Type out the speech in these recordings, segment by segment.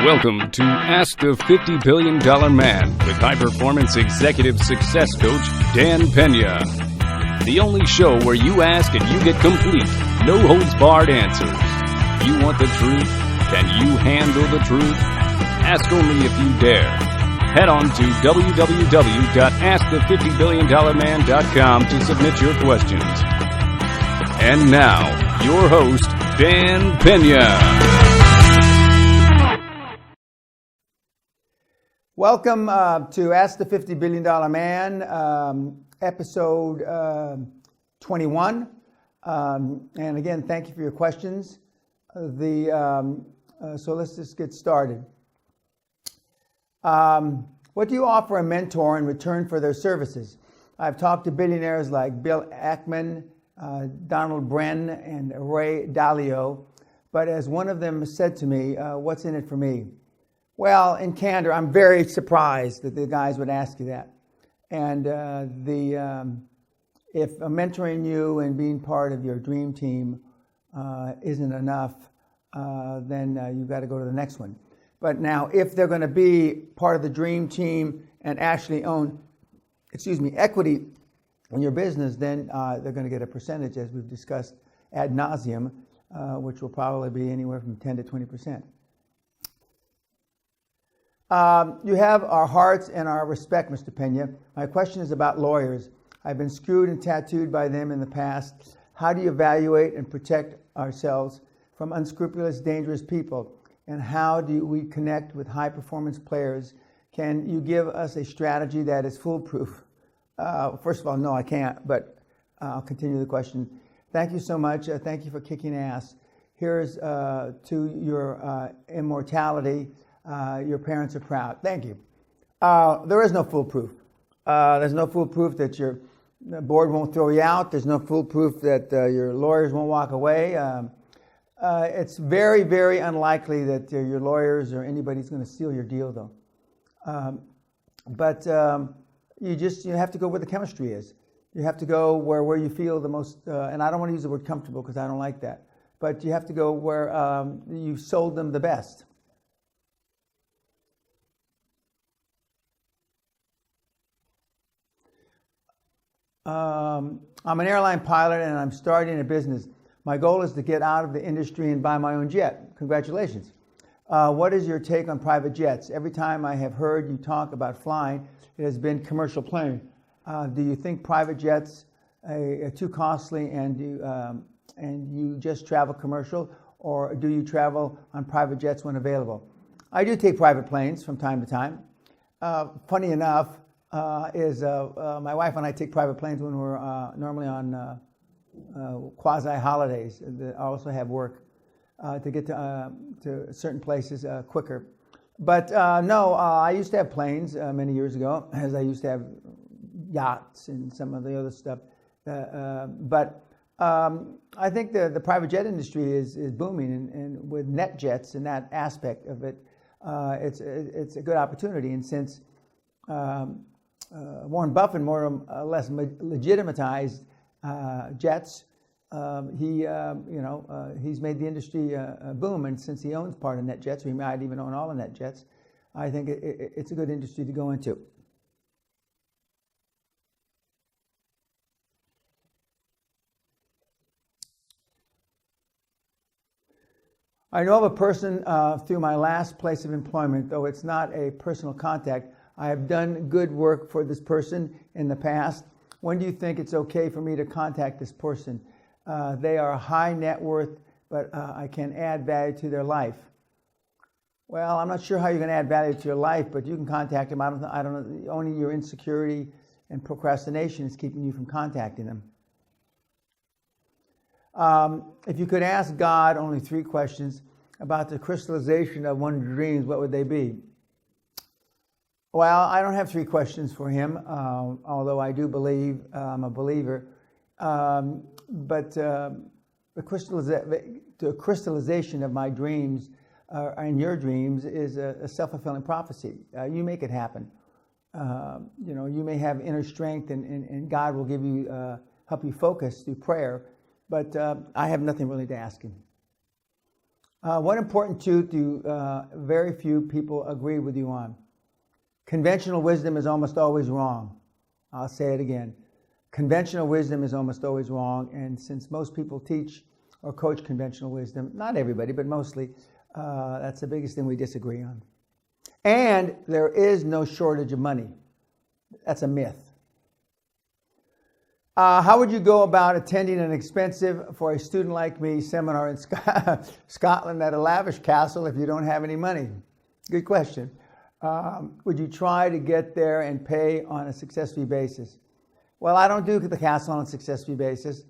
Welcome to Ask the $50 Billion Man with high-performance executive success coach Dan Peña. The only show where you ask and you get complete, no-holds-barred answers. You want the truth? Can you handle the truth? Ask only if you dare. Head on to www.askthefifty-billionman.com to submit your questions. And now, your host, Dan Peña. Welcome to Ask the $50 Billion Man, episode 21. And again, thank you for your questions. So let's just get started. What do you offer a mentor in return for their services? I've talked to billionaires like Bill Ackman, Donald Bren, and Ray Dalio. But as one of them said to me, what's in it for me? Well, in candor, I'm very surprised that the guys would ask you that. And if mentoring you and being part of your dream team isn't enough, then you've got to go to the next one. But now, if they're going to be part of the dream team and actually own, equity in your business, then they're going to get a percentage, as we've discussed ad nauseum, which will probably be anywhere from 10 to 20%. You have our hearts and our respect, Mr. Peña. My question is about lawyers. I've been screwed and tattooed by them in the past. How do you evaluate and protect ourselves from unscrupulous, dangerous people? And how do we connect with high-performance players? Can you give us a strategy that is foolproof? First of all, no, I can't, but I'll continue the question. Thank you so much. Thank you for kicking ass. Here's to your immortality. Your parents are proud. Thank you. There is no foolproof. There's no foolproof that your board won't throw you out. There's no foolproof that your lawyers won't walk away. It's very, very unlikely that your lawyers or anybody's going to steal your deal, though. But you have to go where the chemistry is. You have to go where you feel the most, and I don't want to use the word comfortable because I don't like that, but you have to go where you sold them the best. I'm an airline pilot and I'm starting a business. My goal is to get out of the industry and buy my own jet. Congratulations. What is your take on private jets? Every time I have heard you talk about flying, it has been commercial plane. Do you think private jets are too costly and you just travel commercial, or do you travel on private jets when available? I do take private planes from time to time. Funny enough, my wife and I take private planes when we're normally on quasi-holidays that also have work to get to certain places quicker. But no, I used to have planes many years ago, as I used to have yachts and some of the other stuff. But I think the private jet industry is booming, and with net jets and that aspect of it, it's a good opportunity. And since Warren Buffett more or less legitimatized jets. He's made the industry boom, and since he owns part of NetJets, or he might even own all the NetJets, I think it's a good industry to go into. I know of a person through my last place of employment, though it's not a personal contact. I have done good work for this person in the past. When do you think it's okay for me to contact this person? They are high net worth, but I can add value to their life. Well, I'm not sure how you're going to add value to your life, but you can contact them. I don't know. Only your insecurity and procrastination is keeping you from contacting them. If you could ask God only 3 questions about the crystallization of one's dreams, what would they be? Well, I don't have 3 questions for him, although I do believe I'm a believer. But the crystallization of my dreams and your dreams is a self-fulfilling prophecy. You make it happen. You may have inner strength, and God will give you help you focus through prayer. But I have nothing really to ask him. One important truth do very few people agree with you on. Conventional wisdom is almost always wrong. I'll say it again. Conventional wisdom is almost always wrong, and since most people teach or coach conventional wisdom, not everybody, but mostly, that's the biggest thing we disagree on. And there is no shortage of money. That's a myth. How would you go about attending an expensive, for a student like me, seminar in Scotland at a lavish castle if you don't have any money? Good question. Would you try to get there and pay on a success fee basis? Well, I don't do the castle on a success fee basis,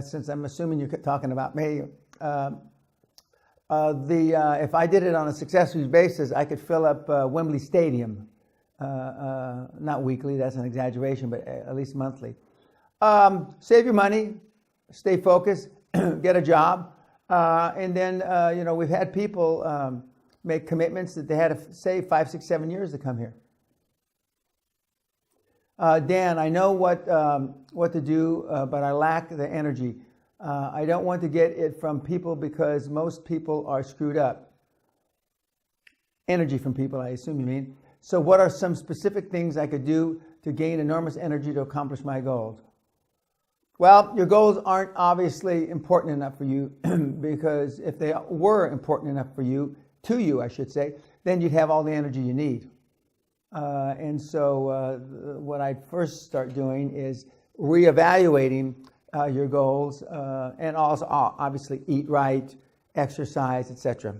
since I'm assuming you're talking about me. If I did it on a success fee basis, I could fill up Wembley Stadium. Not weekly, that's an exaggeration, but at least monthly. Save your money, stay focused, get a job, and then we've had people make commitments that they had to save 5, 6, 7 years to come here. Dan, I know what to do, but I lack the energy. I don't want to get it from people because most people are screwed up. Energy from people, I assume you mean. So what are some specific things I could do to gain enormous energy to accomplish my goals? Well, your goals aren't obviously important enough for you because if they were important enough for you, to you, I should say, then you'd have all the energy you need. And so what I'd first start doing is reevaluating your goals and also obviously eat right, exercise, etc.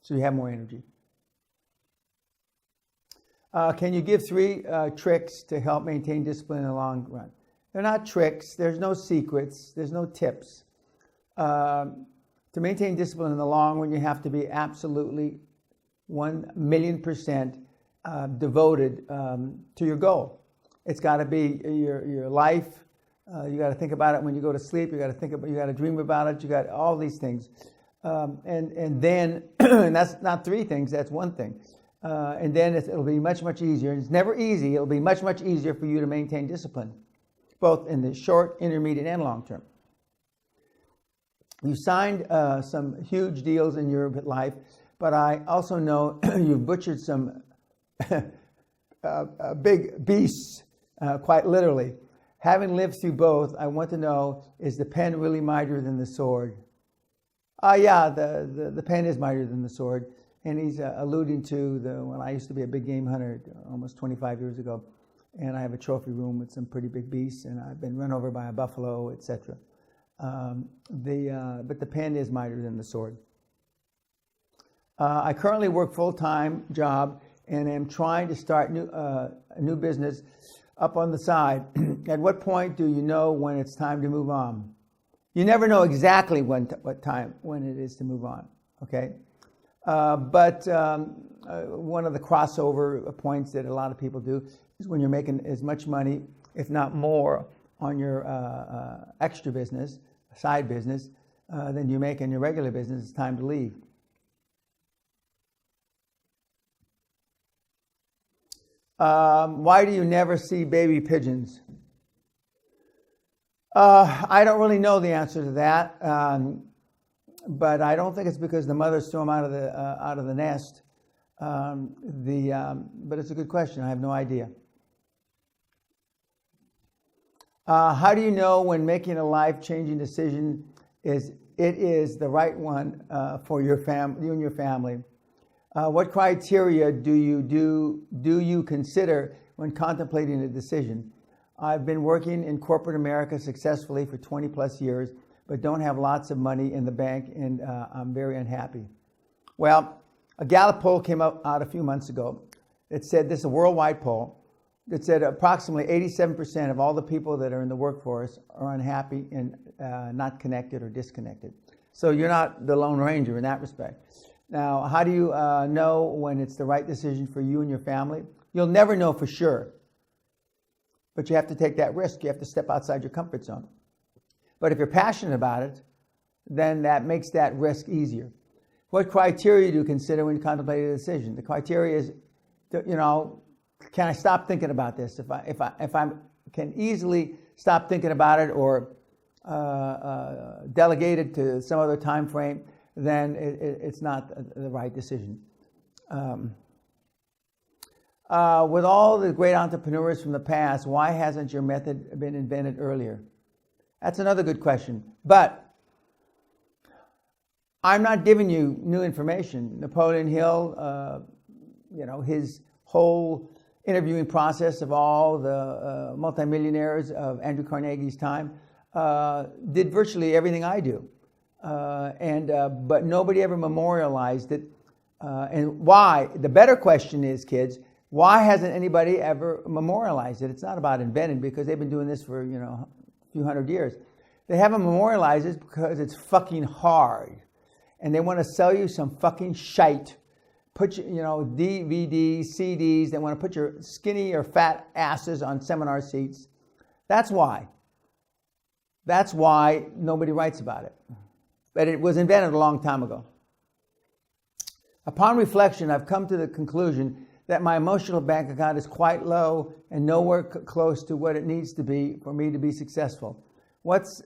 So you have more energy. Can you give 3 tricks to help maintain discipline in the long run? They're not tricks. There's no secrets. There's no tips. To maintain discipline in the long run, you have to be absolutely 1,000,000% devoted to your goal. It's got to be your life. You got to think about it when you go to sleep. You got to dream about it. You got all these things, and then and that's not 3 things. That's 1 thing. And then it'll be much, much easier. And it's never easy. It'll be much, much easier for you to maintain discipline, both in the short, intermediate, and long term. You signed some huge deals in your life, but I also know you've butchered some big beasts, quite literally. Having lived through both, I want to know, is the pen really mightier than the sword? Yeah, the pen is mightier than the sword. And he's alluding to when I used to be a big game hunter almost 25 years ago. And I have a trophy room with some pretty big beasts, and I've been run over by a buffalo, etc. But the pen is mightier than the sword. I currently work full-time job and am trying to start a new business up on the side. At what point do you know when it's time to move on? You never know exactly when it is to move on. Okay, but one of the crossover points that a lot of people do is when you're making as much money, if not more, on your extra business, side business, than you make in your regular business. It's time to leave. Why do you never see baby pigeons? I don't really know the answer to that, but I don't think it's because the mothers throw them out of the nest. But it's a good question. I have no idea. How do you know when making a life-changing decision is the right one for you and your family? What criteria do you consider when contemplating a decision? I've been working in corporate America successfully for 20 plus years, but don't have lots of money in the bank, and I'm very unhappy. Well, a Gallup poll came out a few months ago. It said, this is a worldwide poll, that said approximately 87% of all the people that are in the workforce are unhappy and not connected or disconnected. So you're not the Lone Ranger in that respect. Now, how do you know when it's the right decision for you and your family? You'll never know for sure, but you have to take that risk. You have to step outside your comfort zone. But if you're passionate about it, then that makes that risk easier. What criteria do you consider when you contemplate a decision? The criteria is, can I stop thinking about this? If I can easily stop thinking about it or delegate it to some other time frame, then it's not the right decision. With all the great entrepreneurs from the past, why hasn't your method been invented earlier? That's another good question. But I'm not giving you new information. Napoleon Hill, his whole interviewing process of all the multimillionaires of Andrew Carnegie's time did virtually everything I do. But nobody ever memorialized it. And why? The better question is, kids, why hasn't anybody ever memorialized it? It's not about inventing, because they've been doing this for, a few hundred years. They haven't memorialized it because it's fucking hard. And they want to sell you some fucking shite. Put DVDs, CDs. They want to put your skinny or fat asses on seminar seats. That's why. That's why nobody writes about it. But it was invented a long time ago. Upon reflection, I've come to the conclusion that my emotional bank account is quite low and nowhere close to what it needs to be for me to be successful. What's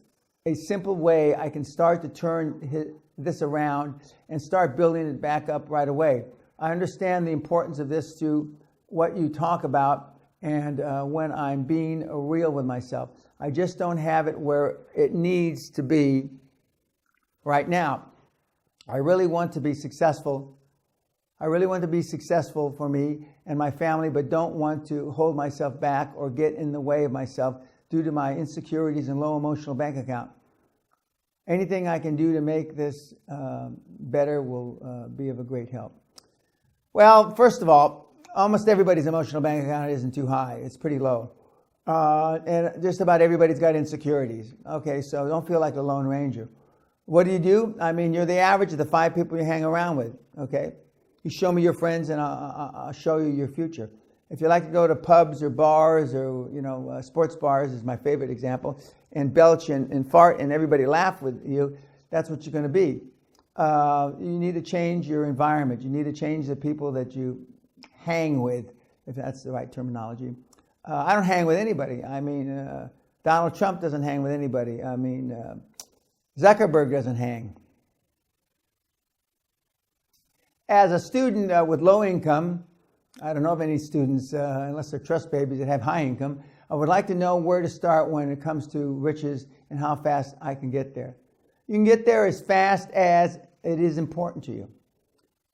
a simple way I can start to turn this around and start building it back up right away? I understand the importance of this to what you talk about and when I'm being real with myself. I just don't have it where it needs to be right now. I really want to be successful. I really want to be successful for me and my family, but don't want to hold myself back or get in the way of myself due to my insecurities and low emotional bank account. Anything I can do to make this better will be of a great help. Well, first of all, almost everybody's emotional bank account isn't too high. It's pretty low. And just about everybody's got insecurities. Okay, so don't feel like a Lone Ranger. What do? I mean, you're the average of the 5 people you hang around with, okay? You show me your friends and I'll show you your future. If you like to go to pubs or bars or, sports bars is my favorite example, and belch and fart and everybody laugh with you, that's what you're going to be. You need to change your environment. You need to change the people that you hang with, if that's the right terminology. I don't hang with anybody. I mean, Donald Trump doesn't hang with anybody. I mean, Zuckerberg doesn't hang. As a student with low income, I don't know of any students, unless they're trust babies, that have high income. I would like to know where to start when it comes to riches and how fast I can get there. You can get there as fast as it is important to you.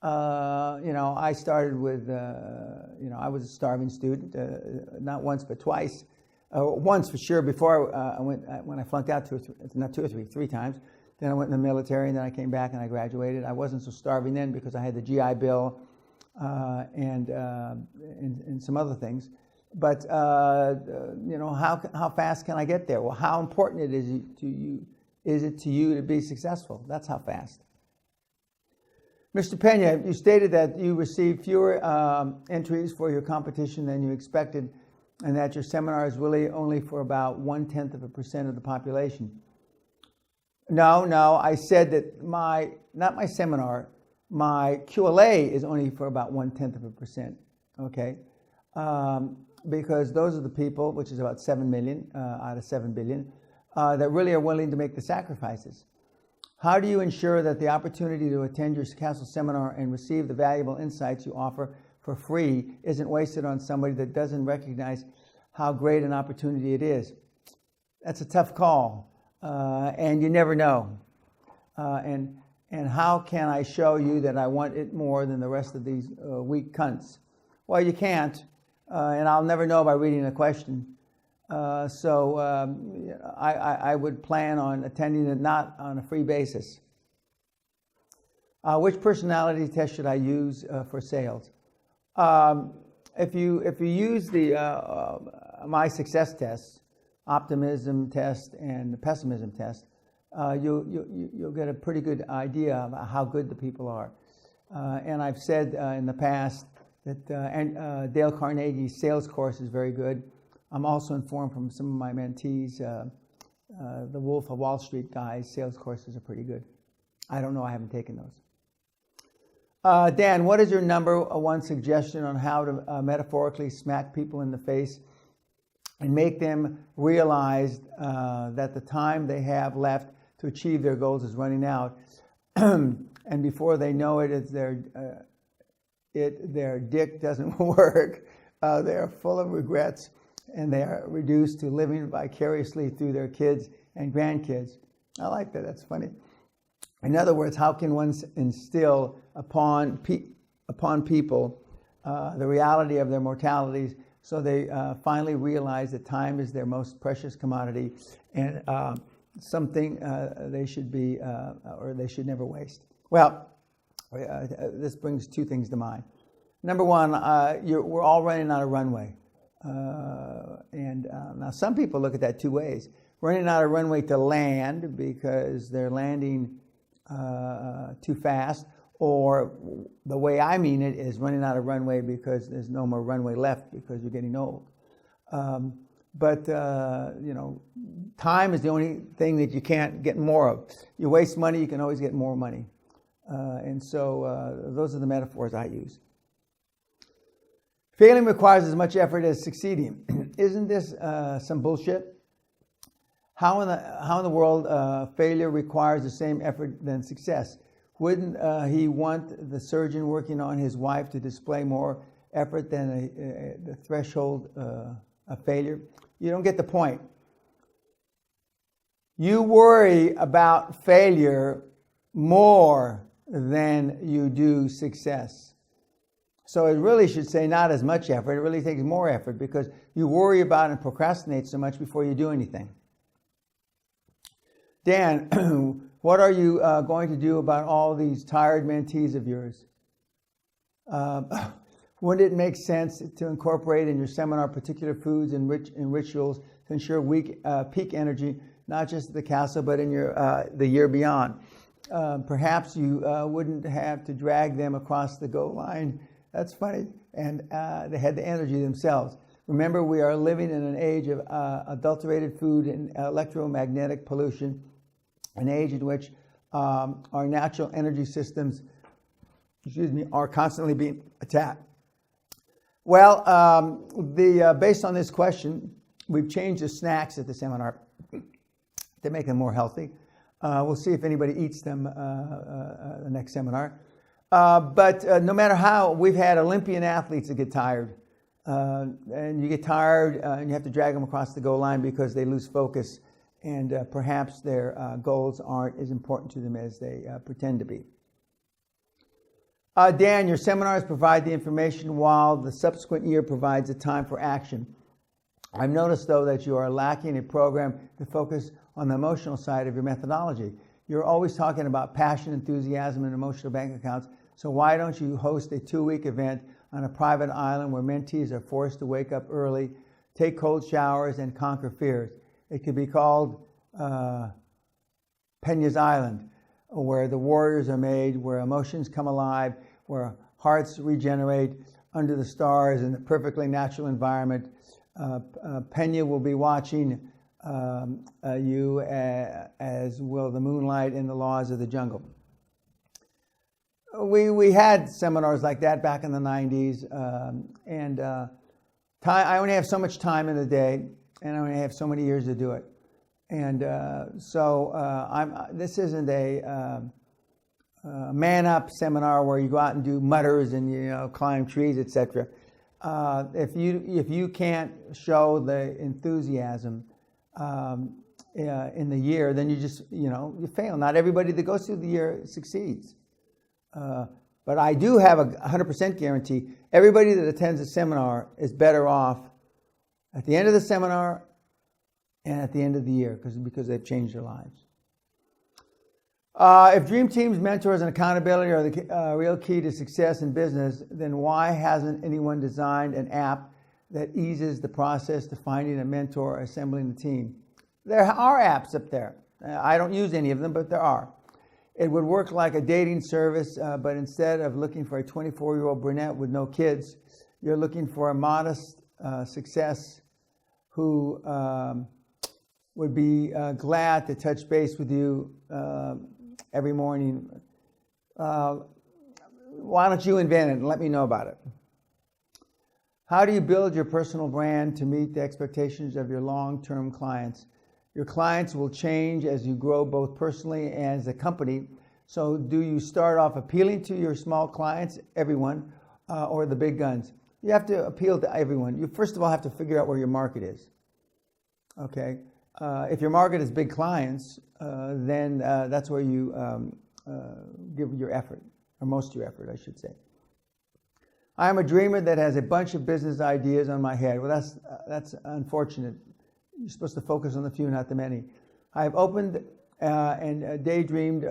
I started with, I was a starving student, not once but twice. Once for sure before when I flunked out 3 times. Then I went in the military, and then I came back and I graduated. I wasn't so starving then because I had the GI Bill and some other things. But how fast can I get there? Well, how important it is to you to be successful? That's how fast. Mr. Peña, you stated that you received fewer entries for your competition than you expected, and that your seminar is really only for about 0.1% of the population. No, I said that not my seminar, my QLA is only for about 0.1%, okay? Because those are the people, which is about 7 million out of 7 billion, that really are willing to make the sacrifices. How do you ensure that the opportunity to attend your Castle seminar and receive the valuable insights you offer for free isn't wasted on somebody that doesn't recognize how great an opportunity it is? That's a tough call, and you never know. And how can I show you that I want it more than the rest of these weak cunts? Well, you can't, and I'll never know by reading the question. So I would plan on attending it not on a free basis. Which personality test should I use for sales? If you use my success tests, optimism test and the pessimism test, you'll get a pretty good idea of how good the people are. And I've said in the past that Dale Carnegie's sales course is very good. I'm also informed from some of my mentees, the Wolf of Wall Street guys' sales courses are pretty good. I don't know, I haven't taken those. Dan, what is your number one suggestion on how to metaphorically smack people in the face and make them realize that the time they have left to achieve their goals is running out? and before they know it, it's their dick doesn't work. They're full of regrets, and they are reduced to living vicariously through their kids and grandkids. I like that. That's funny. In other words, how can one instill upon people the reality of their mortalities so they finally realize that time is their most precious commodity and something they should be or they should never waste? Well, this brings two things to mind. Number one, we're all running out of runway. Now some people look at that two ways. Running out of runway to land because they're landing too fast, or the way I mean it is running out of runway because there's no more runway left because you're getting old. But time is the only thing that you can't get more of. You waste money, you can always get more money. And so those are the metaphors I use. Failing requires as much effort as succeeding. Isn't this some bullshit? How in the world failure requires the same effort than success? Wouldn't he want the surgeon working on his wife to display more effort than the threshold of failure? You don't get the point. You worry about failure more than you do success. So it really should say not as much effort. It really takes more effort because you worry about and procrastinate so much before you do anything. Dan, what are you going to do about all these tired mentees of yours? Wouldn't it make sense to incorporate in your seminar particular foods and rituals to ensure peak energy, not just at the castle, but in the year beyond? Perhaps you wouldn't have to drag them across the goal line. That's funny. And they had the energy themselves. Remember, we are living in an age of adulterated food and electromagnetic pollution, an age in which our natural energy systems, are constantly being attacked. Well, based on this question, we've changed the snacks at the seminar to make them more healthy. We'll see if anybody eats them the next seminar. But no matter how, we've had Olympian athletes that get tired. And you get tired and you have to drag them across the goal line because they lose focus and perhaps their goals aren't as important to them as they pretend to be. Dan, your seminars provide the information while the subsequent year provides the time for action. I've noticed, though, that you are lacking a program to focus on the emotional side of your methodology. You're always talking about passion, enthusiasm, and emotional bank accounts. So why don't you host a 2-week event on a private island where mentees are forced to wake up early, take cold showers, and conquer fears? It could be called Peña's Island, where the warriors are made, where emotions come alive, where hearts regenerate under the stars in a perfectly natural environment. Peña will be watching you, as will the moonlight and the laws of the jungle. We had seminars like that back in the 90s, I only have so much time in the day, and I only have so many years to do it. And this isn't a man up seminar where you go out and do mutters and climb trees, etc. If you can't show the enthusiasm in the year, then you just you fail. Not everybody that goes through the year succeeds. But I do have a 100% guarantee everybody that attends a seminar is better off at the end of the seminar and at the end of the year because they've changed their lives. If Dream Team's mentors and accountability are the real key to success in business, then why hasn't anyone designed an app that eases the process to finding a mentor or assembling the team? There are apps up there. I don't use any of them, but there are. It would work like a dating service, but instead of looking for a 24-year-old brunette with no kids, you're looking for a modest success who would be glad to touch base with you every morning. Why don't you invent it and let me know about it? How do you build your personal brand to meet the expectations of your long-term clients? Your clients will change as you grow both personally and as a company, So do you start off appealing to your small clients, everyone, or the big guns? You have to appeal to everyone. You first of all have to figure out where your market is. Okay? If your market is big clients, then that's where you give your effort, or most of your effort, I should say. I am a dreamer that has a bunch of business ideas on my head. Well, that's unfortunate. You're supposed to focus on the few, not the many. I have opened and daydreamed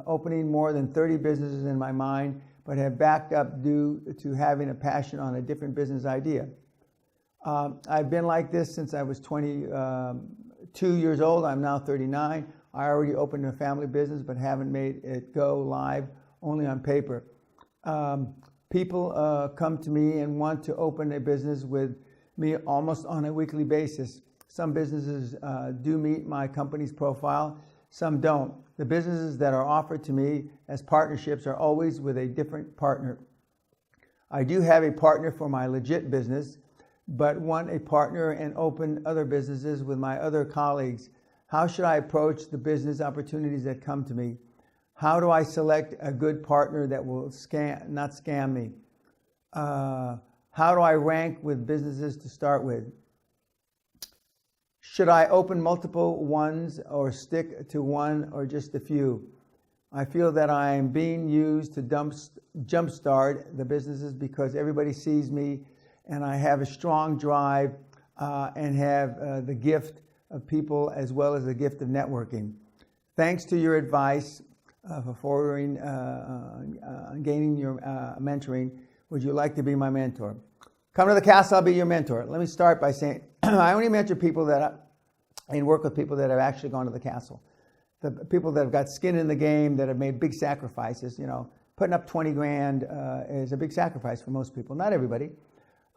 opening more than 30 businesses in my mind, but have backed up due to having a passion on a different business idea. I've been like this since I was 22 years old. I'm now 39. I already opened a family business, but haven't made it go live, only on paper. People come to me and want to open a business with me almost on a weekly basis. Some businesses do meet my company's profile, some don't. The businesses that are offered to me as partnerships are always with a different partner. I do have a partner for my legit business, but want a partner and open other businesses with my other colleagues. How should I approach the business opportunities that come to me? How do I select a good partner that will not scam me? How do I rank with businesses to start with? Should I open multiple ones or stick to one or just a few? I feel that I am being used to jumpstart the businesses because everybody sees me and I have a strong drive and have the gift of people as well as the gift of networking. Thanks to your advice for forwarding, gaining your mentoring, would you like to be my mentor? Come to the castle, I'll be your mentor. Let me start by saying I only mentor people and work with people that have actually gone to the castle. The people that have got skin in the game, that have made big sacrifices. You know, putting up 20 grand is a big sacrifice for most people, not everybody.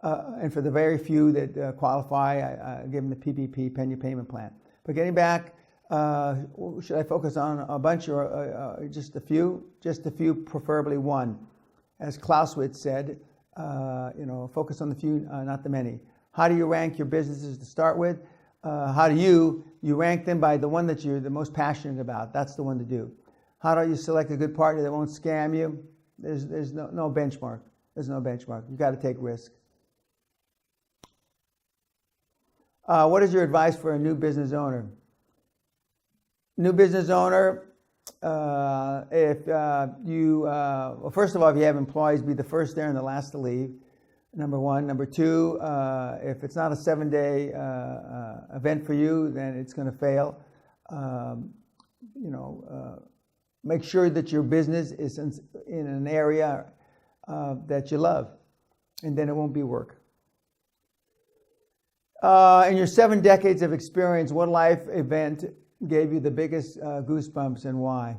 And for the very few that qualify, I give them the PPP, Peña payment plan. But getting back, should I focus on a bunch or just a few? Just a few, preferably one. As Clausewitz said, focus on the few, not the many. How do you rank your businesses to start with? How do you rank them by the one that you're the most passionate about? That's the one to do. How do you select a good partner that won't scam you? There's no benchmark. There's no benchmark. You've got to take risk. What is your advice for a new business owner? New business owner, if well, first of all, if you have employees, be the first there and the last to leave. Number one. Number two, if it's not a 7-day event for you, then it's going to fail. Make sure that your business is in an area that you love, and then it won't be work. In your 7 decades of experience, what life event gave you the biggest goosebumps and why?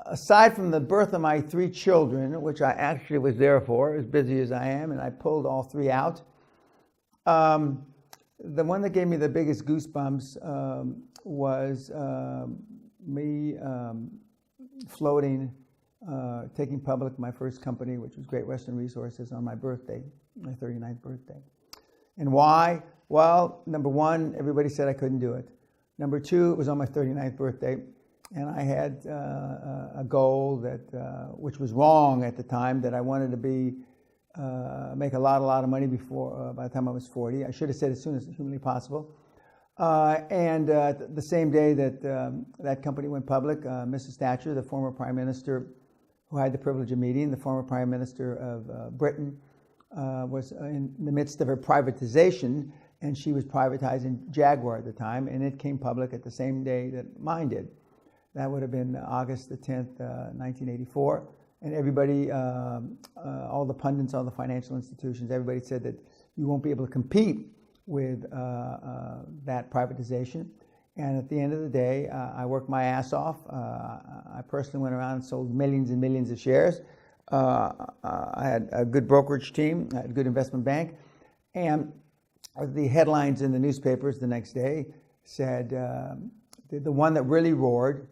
Aside from the birth of my 3 children, which I actually was there for, as busy as I am, and I pulled all 3 out, the one that gave me the biggest goosebumps was me floating, taking public my first company, which was Great Western Resources, on my birthday, my 39th birthday. And why? Well, number one, everybody said I couldn't do it. Number two, it was on my 39th birthday, and I had a goal that, which was wrong at the time, that I wanted to make a lot of money before, by the time I was 40. I should have said as soon as humanly possible. And the same day that that company went public, Mrs. Thatcher, the former Prime Minister, who I had the privilege of meeting, the former Prime Minister of Britain, was in the midst of her privatization, and she was privatizing Jaguar at the time, and it came public at the same day that mine did. That would have been August the 10th, 1984. And everybody, all the pundits, all the financial institutions, everybody said that you won't be able to compete with that privatization. And at the end of the day, I worked my ass off. I personally went around and sold millions and millions of shares. I had a good brokerage team, I had a good investment bank, and the headlines in the newspapers the next day said the one that really roared,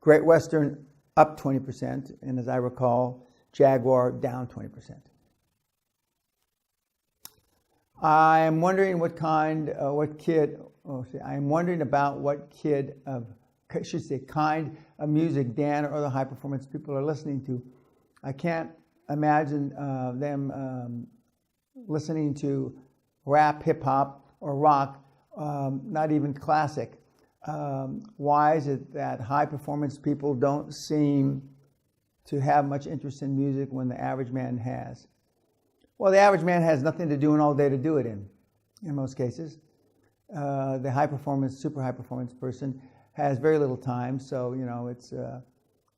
Great Western up 20%, and as I recall, Jaguar down 20%. I'm wondering about what kid of kind of music Dan or the high performance people are listening to. I can't imagine them listening to rap, hip hop, or rock, not even classic. Why is it that high performance people don't seem to have much interest in music when the average man has? Well, the average man has nothing to do and all day to do it in most cases. The high performance, super high performance person has very little time, so it's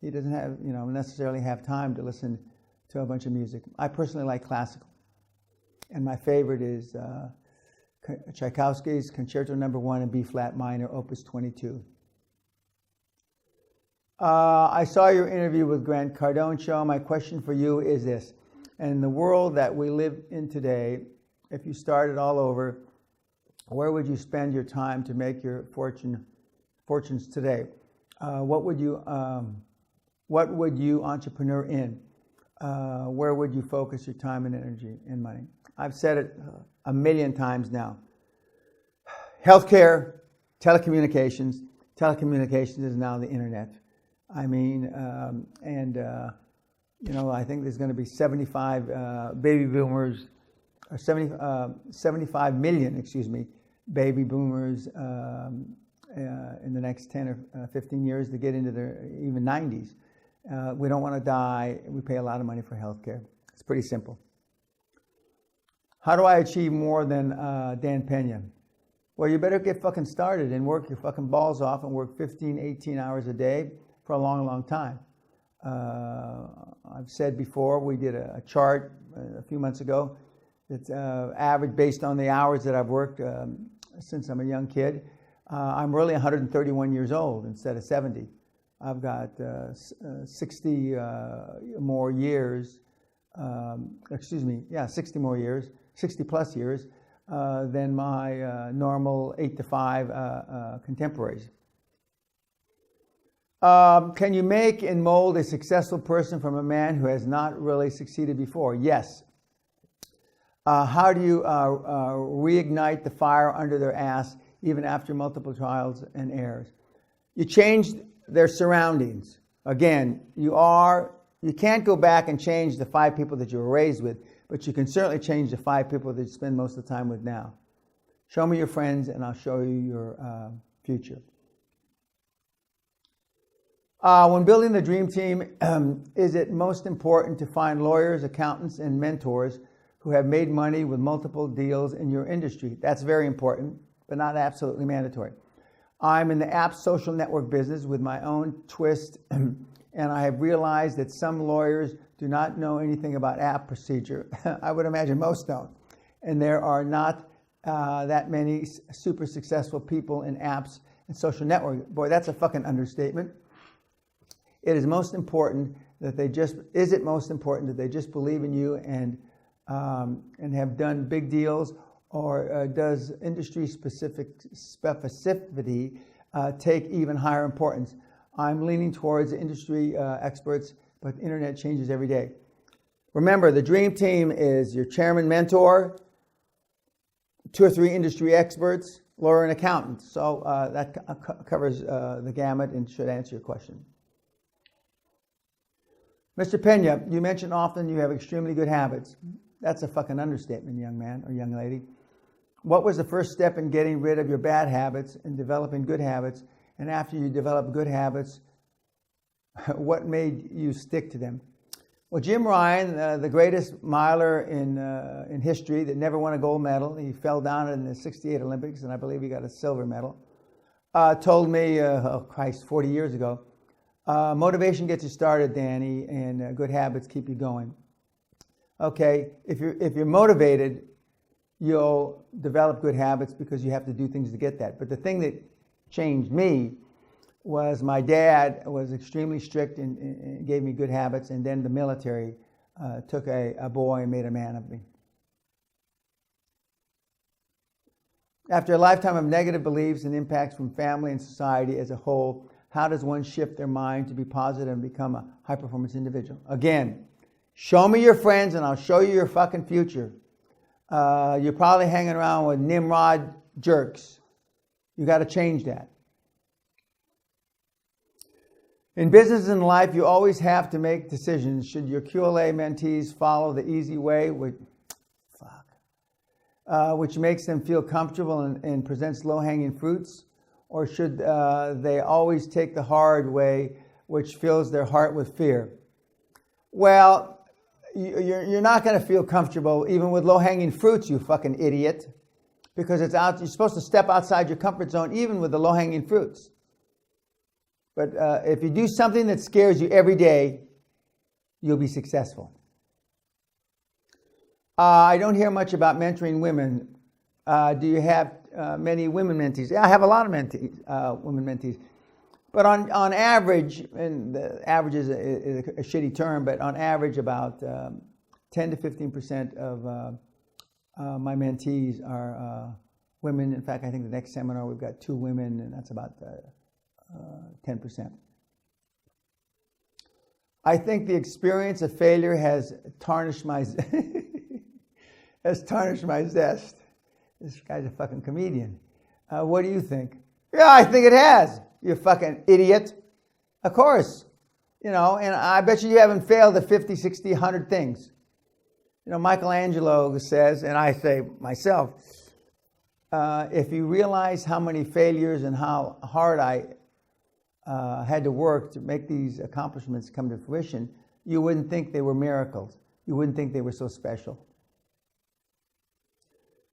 he doesn't have necessarily have time to listen to a bunch of music. I personally like classical, and my favorite is Tchaikovsky's Concerto No. 1 in B flat minor, Opus 22. I saw your interview with Grant Cardone show. My question for you is this: in the world that we live in today, if you started all over, where would you spend your time to make your fortunes today? What would you entrepreneur in? Where would you focus your time and energy and money? I've said it a million times now. Healthcare, telecommunications. Telecommunications is now the internet. I mean, I think there's going to be 75 baby boomers, or 75 million, baby boomers in the next 10 or 15 years to get into their even 90s. We don't want to die. We pay a lot of money for healthcare. It's pretty simple. How do I achieve more than Dan Peña? Well, you better get fucking started and work your fucking balls off and work 15, 18 hours a day for a long, long time. I've said before, we did a chart a few months ago that's average based on the hours that I've worked since I'm a young kid. I'm really 131 years old instead of 70. I've got 60 more years, 60 more years, 60 plus years than my normal 8 to 5 contemporaries. Can you make and mold a successful person from a man who has not really succeeded before? Yes. How do you reignite the fire under their ass even after multiple trials and errors? You change their surroundings. Again, you can't go back and change the 5 people that you were raised with, but you can certainly change the 5 people that you spend most of the time with now. Show me your friends and I'll show you your future. When building the dream team, is it most important to find lawyers, accountants, and mentors who have made money with multiple deals in your industry? That's very important, but not absolutely mandatory. I'm in the app social network business with my own twist, and I have realized that some lawyers do not know anything about app procedure. I would imagine most don't. And there are not that many super successful people in apps and social network. Boy, that's a fucking understatement. It is most important that they just believe in you and have done big deals, or does industry specificity take even higher importance? I'm leaning towards industry experts, but the internet changes every day. Remember, the dream team is your chairman, mentor, 2 or 3 industry experts, lawyer, and accountant. So that covers the gamut and should answer your question. Mr. Peña, you mention often you have extremely good habits. That's a fucking understatement, young man or young lady. What was the first step in getting rid of your bad habits and developing good habits? And after you developed good habits, what made you stick to them? Well, Jim Ryan, the greatest miler in history that never won a gold medal, he fell down in the '68 Olympics, and I believe he got a silver medal, told me, 40 years ago, motivation gets you started, Danny, and good habits keep you going. Okay, if you're motivated, you'll develop good habits because you have to do things to get that. But the thing that changed me was my dad was extremely strict and gave me good habits, and then the military took a boy and made a man of me. After a lifetime of negative beliefs and impacts from family and society as a whole, how does one shift their mind to be positive and become a high-performance individual? Again, show me your friends and I'll show you your fucking future. You're probably hanging around with Nimrod jerks. You got to change that. In business and life, you always have to make decisions. Should your QLA mentees follow the easy way, which makes them feel comfortable and presents low-hanging fruits? Or should they always take the hard way, which fills their heart with fear? Well, you're not going to feel comfortable even with low-hanging fruits, you fucking idiot. Because you're supposed to step outside your comfort zone even with the low-hanging fruits. But if you do something that scares you every day, you'll be successful. I don't hear much about mentoring women. Do you have many women mentees? Yeah, I have a lot of women mentees. But on average, and the average is a shitty term, but on average about 10 to 15% of my mentees are women. In fact, I think the next seminar we've got 2 women, and that's about 10%. I think the experience of failure has tarnished my zest. This guy's a fucking comedian. What do you think? Yeah, I think it has. You fucking idiot. Of course. And I bet you haven't failed at 50, 60, 100 things. Michelangelo says, and I say myself, if you realize how many failures and how hard I had to work to make these accomplishments come to fruition, you wouldn't think they were miracles. You wouldn't think they were so special.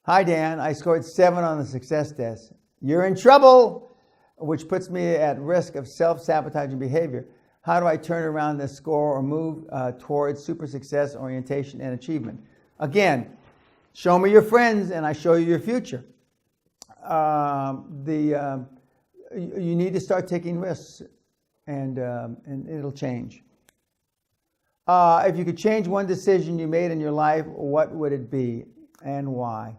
Hi, Dan. I scored 7 on the success test. You're in trouble, which puts me at risk of self-sabotaging behavior. How do I turn around this score or move towards super success, orientation, and achievement? Again, show me your friends and I show you your future. You need to start taking risks and it'll change. If you could change one decision you made in your life, what would it be and why?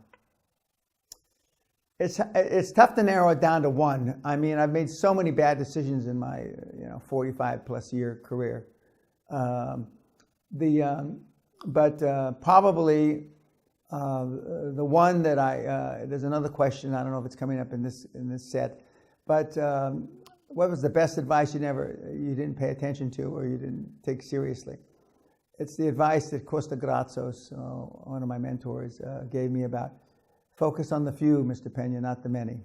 It's tough to narrow it down to one. I mean, I've made so many bad decisions in my 45 plus year career. Probably the one that there's another question. I don't know if it's coming up in this set, but what was the best advice you didn't pay attention to or you didn't take seriously? It's the advice that Costa Grazos, one of my mentors, gave me about focus on the few, Mr. Peña, not the many.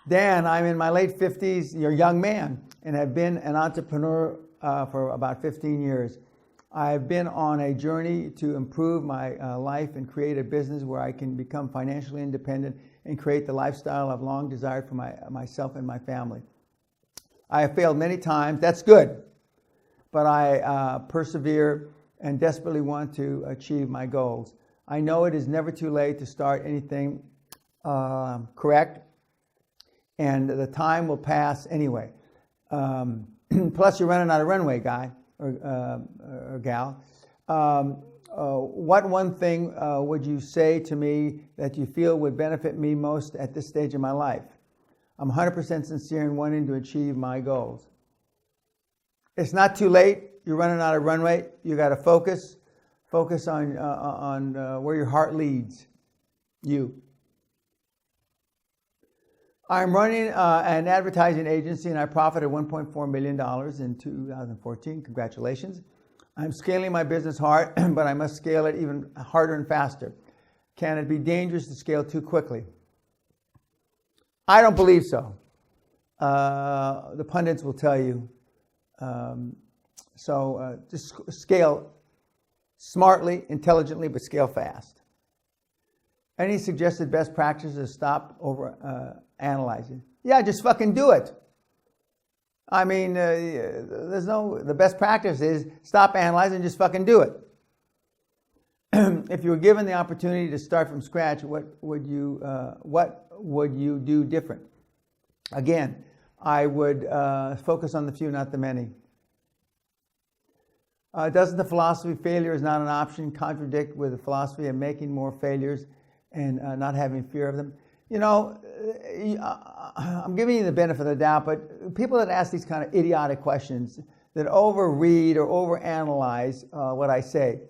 Dan, I'm in my late 50s. You're a young man and have been an entrepreneur for about 15 years. I've been on a journey to improve my life and create a business where I can become financially independent and create the lifestyle I've long desired for myself and my family. I have failed many times. That's good. But I persevere and desperately want to achieve my goals. I know it is never too late to start anything correct, and the time will pass anyway. Plus, you're running out of runway, guy or gal. What one thing would you say to me that you feel would benefit me most at this stage of my life? I'm 100% sincere in wanting to achieve my goals. It's not too late. You're running out of runway. You got to focus. Focus on where your heart leads you. I'm running an advertising agency and I profited $1.4 million in 2014. Congratulations. I'm scaling my business hard, but I must scale it even harder and faster. Can it be dangerous to scale too quickly? I don't believe so. The pundits will tell you. Just scale smartly, intelligently, but scale fast. Any suggested best practices to stop over analyzing? Yeah, just fucking do it. I mean, the best practice is stop analyzing, just fucking do it. If you were given the opportunity to start from scratch, what would you do different? Again, I would focus on the few, not the many. Doesn't the philosophy failure is not an option contradict with the philosophy of making more failures and not having fear of them? I'm giving you the benefit of the doubt, but people that ask these kind of idiotic questions, that overread or overanalyze what I say.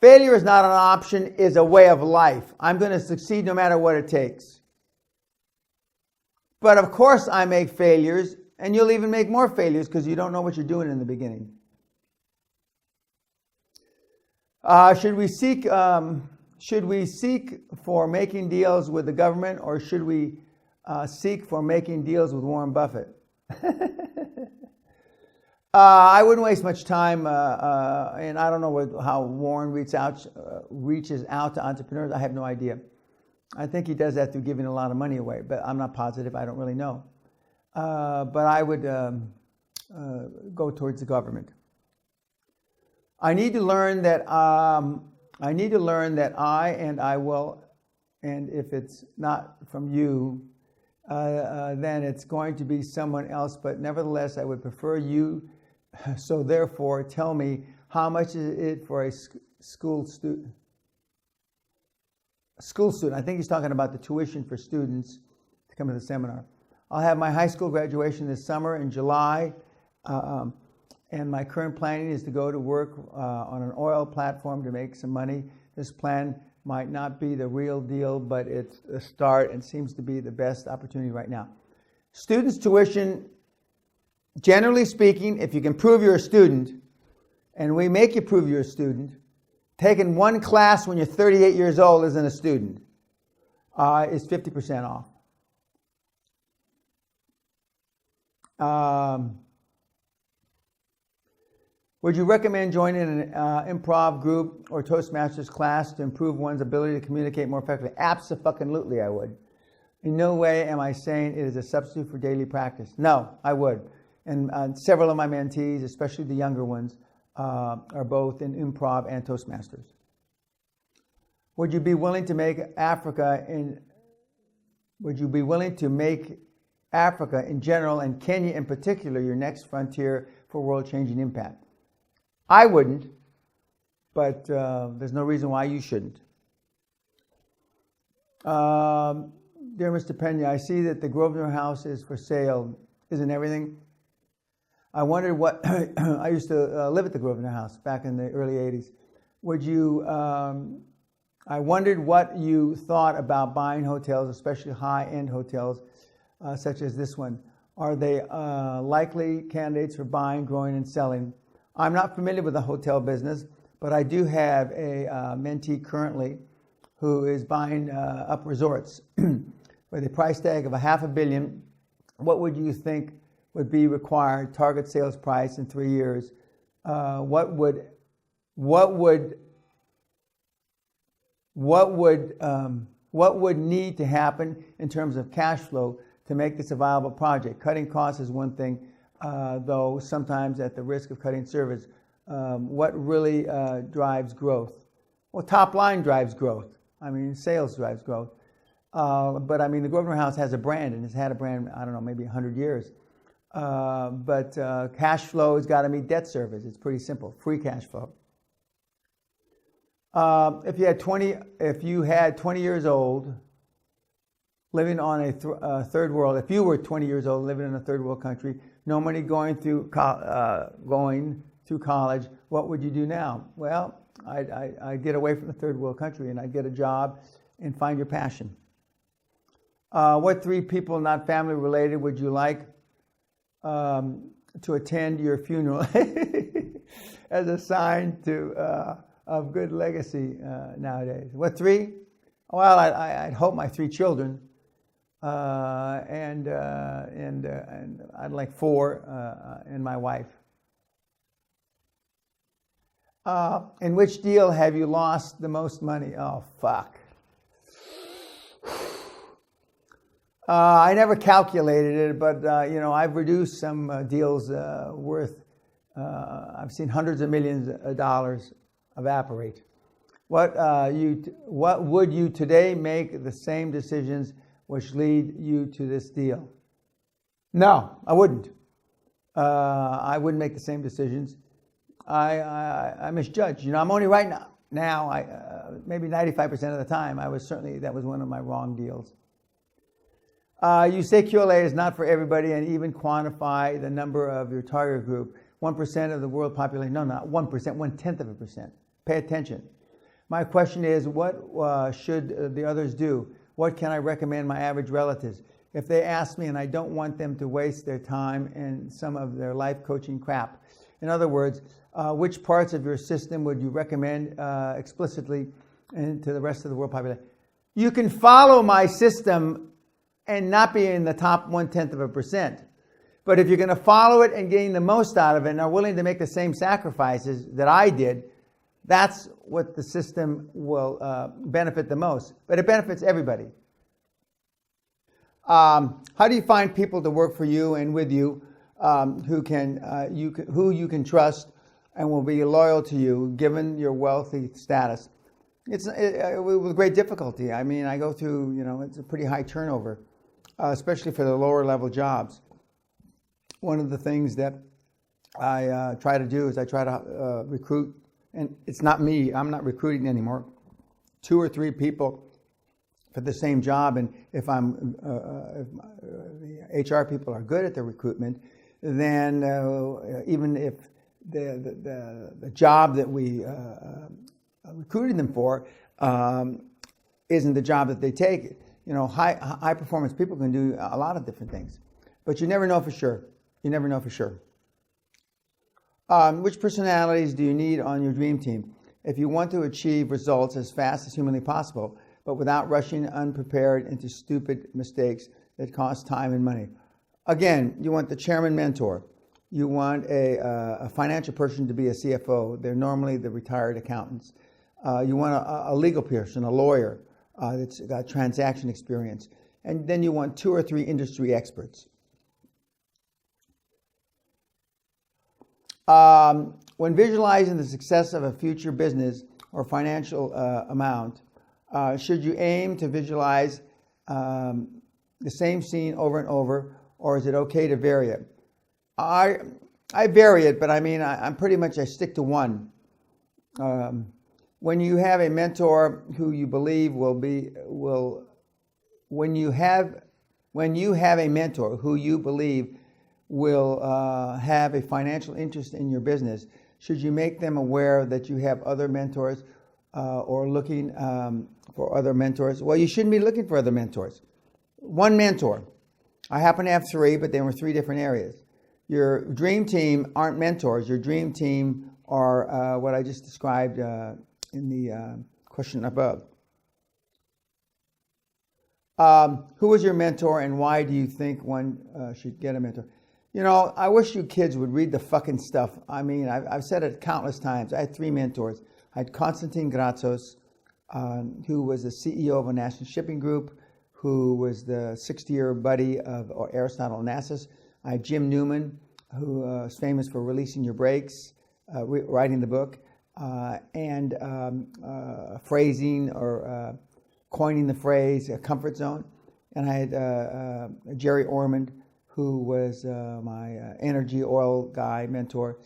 Failure is not an option, is a way of life. I'm going to succeed no matter what it takes. But of course I make failures, and you'll even make more failures because you don't know what you're doing in the beginning. Should we seek for making deals with the government, or should we seek for making deals with Warren Buffett? I wouldn't waste much time, and I don't know how Warren reaches out to entrepreneurs. I have no idea. I think he does that through giving a lot of money away, but I'm not positive. I don't really know. But I would go towards the government. I need to learn that I will, and if it's not from you, then it's going to be someone else. But nevertheless, I would prefer you. So therefore, tell me, how much is it for a school student? I think he's talking about the tuition for students to come to the seminar. I'll have my high school graduation this summer in July, and my current planning is to go to work on an oil platform to make some money. This plan might not be the real deal, but it's a start and seems to be the best opportunity right now. Students' tuition, generally speaking, if you can prove you're a student, and we make you prove you're a student, taking one class when you're 38 years old isn't a student, is 50% off. Would you recommend joining an improv group or Toastmasters class to improve one's ability to communicate more effectively? Absolutely, I would. In no way am I saying it is a substitute for daily practice. No, I would. And several of my mentees, especially the younger ones, are both in improv and Toastmasters. Would you be willing to make Africa in general and Kenya in particular your next frontier for world-changing impact? I wouldn't, but there's no reason why you shouldn't. Dear Mr. Peña, I see that the Grosvenor House is for sale. Isn't everything? I wondered what, I used to live at the Grosvenor House back in the early 80s. I wondered what you thought about buying hotels, especially high-end hotels, such as this one. Are they likely candidates for buying, growing, and selling? I'm not familiar with the hotel business, but I do have a mentee currently who is buying up resorts with a price tag of $500 million. What would you think would be required target sales price in 3 years? What would need to happen in terms of cash flow to make this a viable project? Cutting costs is one thing, though sometimes at the risk of cutting service. What really drives growth? Well, top line drives growth. I mean, sales drives growth. But I mean, the Grosvenor House has a brand and has had a brand, I don't know, maybe 100 years. But cash flow has got to meet debt service. It's pretty simple. Free cash flow. If you had 20 years old living on a third world, if you were 20 years old living in a third world country, no money going through college, what would you do now? Well, I'd get away from the third world country and I'd get a job and find your passion. What 3 people not family related would you like to attend your funeral as a sign of good legacy nowadays? What 3? Well, I'd hope my 3 children, and I'd like 4, and my wife. In which deal have you lost the most money? Oh, fuck. I never calculated it, but I've reduced some deals worth. I've seen hundreds of millions of dollars evaporate. What would you today make the same decisions which lead you to this deal? No, I wouldn't. I wouldn't make the same decisions. I misjudge. I'm only right now. Maybe 95% of the time, that was one of my wrong deals. You say QLA is not for everybody, and even quantify the number of your target group. 1% of the world population. No, not 1%, 0.1%. Pay attention. My question is, what should the others do? What can I recommend my average relatives? if they ask me, and I don't want them to waste their time in some of their life coaching crap. In other words, which parts of your system would you recommend explicitly and to the rest of the world population? You can follow my system and not be in the top 0.1%. But if you're going to follow it and gain the most out of it and are willing to make the same sacrifices that I did, that's what the system will benefit the most. But it benefits everybody. How do you find people to work for you and with you who you can trust and will be loyal to you given your wealthy status? It's with great difficulty. I mean, I go through, it's a pretty high turnover, especially for the lower level jobs. One of the things that I try to do is I try to recruit, and it's not me, I'm not recruiting anymore, 2 or 3 people for the same job. And if if the HR people are good at the recruitment, then even if the job that we recruiting them for isn't the job that they take, high performance people can do a lot of different things, but you never know for sure. You never know for sure. Which personalities do you need on your dream team? If you want to achieve results as fast as humanly possible, but without rushing unprepared into stupid mistakes that cost time and money. Again, you want the chairman mentor. You want a financial person to be a CFO. They're normally the retired accountants. You want a legal person, a lawyer that's got transaction experience. And then you want 2 or 3 industry experts. When visualizing the success of a future business or financial amount, should you aim to visualize the same scene over and over, or is it okay to vary it? I vary it, but I'm pretty much, I stick to one. When you have a mentor who you believe when you have a mentor who you believe will have a financial interest in your business, should you make them aware that you have other mentors or looking for other mentors? Well, you shouldn't be looking for other mentors. One mentor. I happen to have 3, but they were 3 different areas. Your dream team aren't mentors. Your dream team are what I just described in the question above. Who was your mentor and why do you think one should get a mentor? I wish you kids would read the fucking stuff. I've said it countless times. I had 3 mentors. I had Konstantin Gratsos, who was the CEO of a national shipping group, who was the 60-year buddy of Aristotle Onassis. I had Jim Newman, who is famous for releasing your brakes, writing the book, and phrasing or coining the phrase comfort zone. And I had Jerry Ormond, who was my energy oil guy mentor,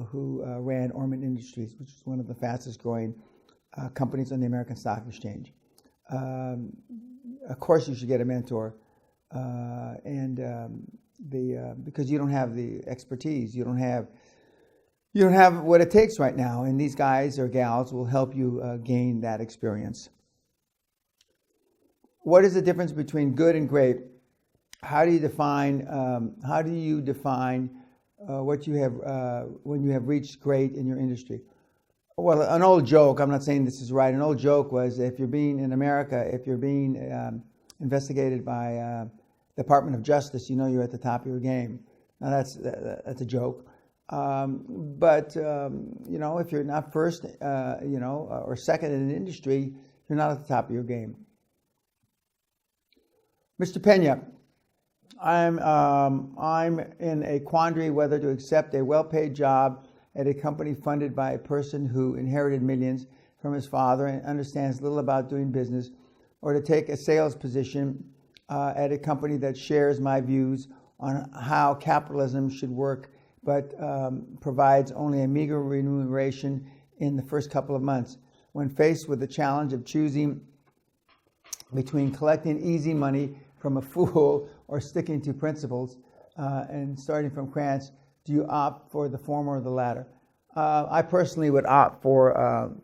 who ran Ormond Industries, which is one of the fastest growing companies on the American Stock Exchange. Of course, you should get a mentor, because you don't have the expertise, you don't have what it takes right now, and these guys or gals will help you gain that experience. What is the difference between good and great? How do you define what you have when you have reached great in your industry? Well, an old joke, I'm not saying this is right, an old joke was if you're being investigated by Department of Justice, you're at the top of your game. Now that's a joke. But if you're not first, or second in an industry, you're not at the top of your game. Mr. Peña, I'm in a quandary whether to accept a well-paid job at a company funded by a person who inherited millions from his father and understands little about doing business, or to take a sales position at a company that shares my views on how capitalism should work, but provides only a meager remuneration in the first couple of months. When faced with the challenge of choosing between collecting easy money from a fool or sticking to principles and starting from scratch, do you opt for the former or the latter? I personally would opt for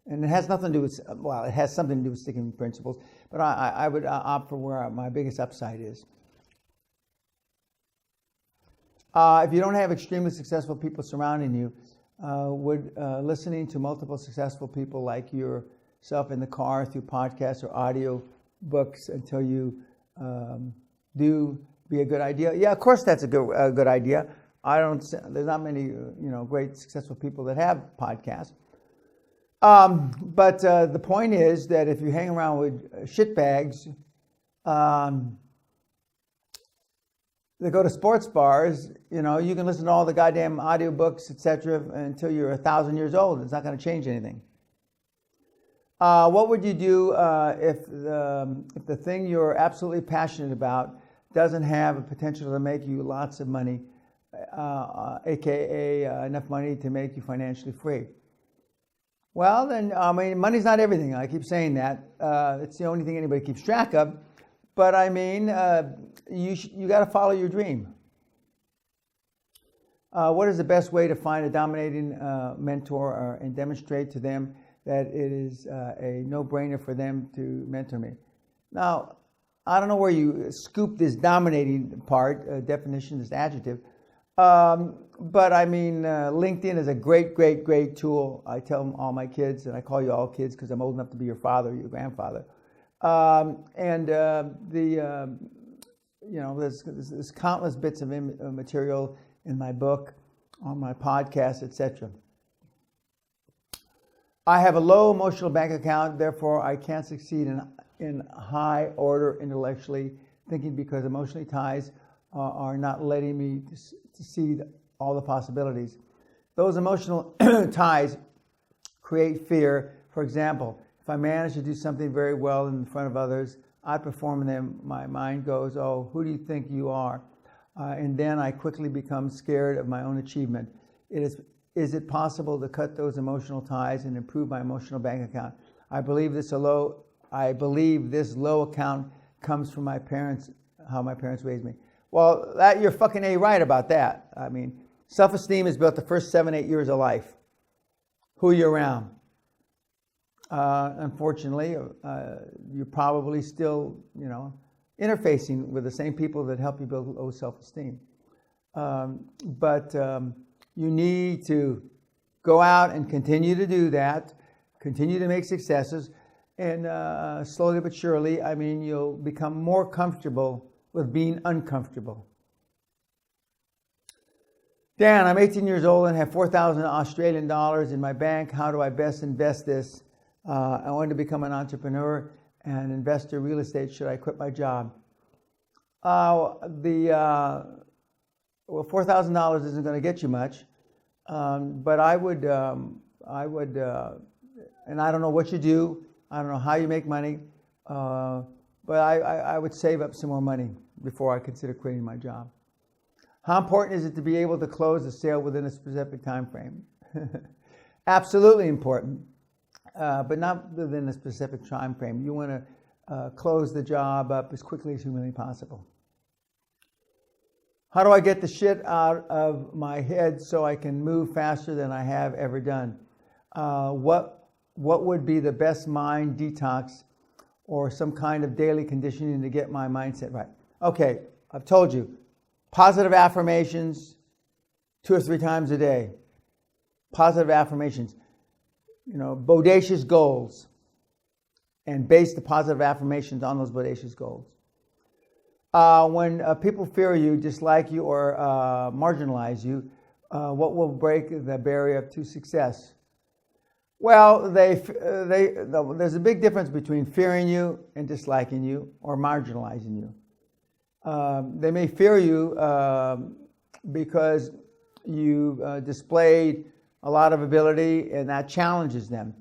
And it has nothing to do with, well, it has something to do with sticking with principles, but I would opt for where my biggest upside is. If you don't have extremely successful people surrounding you, would listening to multiple successful people like yourself in the car through podcasts or audio books until you do be a good idea? Yeah, of course that's a good idea. There's not many great successful people that have podcasts. But the point is that if you hang around with shitbags that go to sports bars, you can listen to all the goddamn audiobooks, etc., until you're 1,000 years old. It's not going to change anything. What would you do if the thing you're absolutely passionate about doesn't have a potential to make you lots of money, aka enough money to make you financially free? Well, then, money's not everything. I keep saying that. It's the only thing anybody keeps track of. But you got to follow your dream. What is the best way to find a dominating mentor and demonstrate to them that it is a no-brainer for them to mentor me? Now, I don't know where you scoop this dominating part, definition, this adjective. But LinkedIn is a great tool. I tell all my kids, and I call you all kids because I'm old enough to be your father, your grandfather. There's countless bits of material in my book, on my podcast, etc. I have a low emotional bank account, therefore I can't succeed in high order intellectually thinking because emotionally ties are not letting me to see all the possibilities. Those emotional ties create fear. For example, if I manage to do something very well in front of others, I perform them, my mind goes, oh, who do you think you are? And then I quickly become scared of my own achievement. Is it possible to cut those emotional ties and improve my emotional bank account? I believe this low account comes from my parents, how my parents raised me. Well, you're fucking right about that. Self-esteem is built the first 7-8 years of life. Who you're around. Unfortunately, you're probably still, interfacing with the same people that help you build low self-esteem. But you need to go out and continue to do that, continue to make successes, and slowly but surely, you'll become more comfortable with being uncomfortable. Dan, I'm 18 years old and have 4,000 Australian dollars in my bank. How do I best invest this? I want to become an entrepreneur and investor in real estate. Should I quit my job? $4,000 isn't going to get you much, but I would, and I don't know what you do. I don't know how you make money, but I would save up some more money before I consider quitting my job. How important is it to be able to close the sale within a specific time frame? Absolutely important. But not within a specific time frame. You want to close the job up as quickly as humanly possible. How do I get the shit out of my head so I can move faster than I have ever done? What would be the best mind detox or some kind of daily conditioning to get my mindset right? Okay, I've told you. Positive affirmations 2 or 3 times a day. Positive affirmations. Bodacious goals, and base the positive affirmations on those bodacious goals. When people fear you, dislike you, or marginalize you, what will break the barrier to success? Well, there's a big difference between fearing you and disliking you or marginalizing you. They may fear you because you displayed a lot of ability, and that challenges them.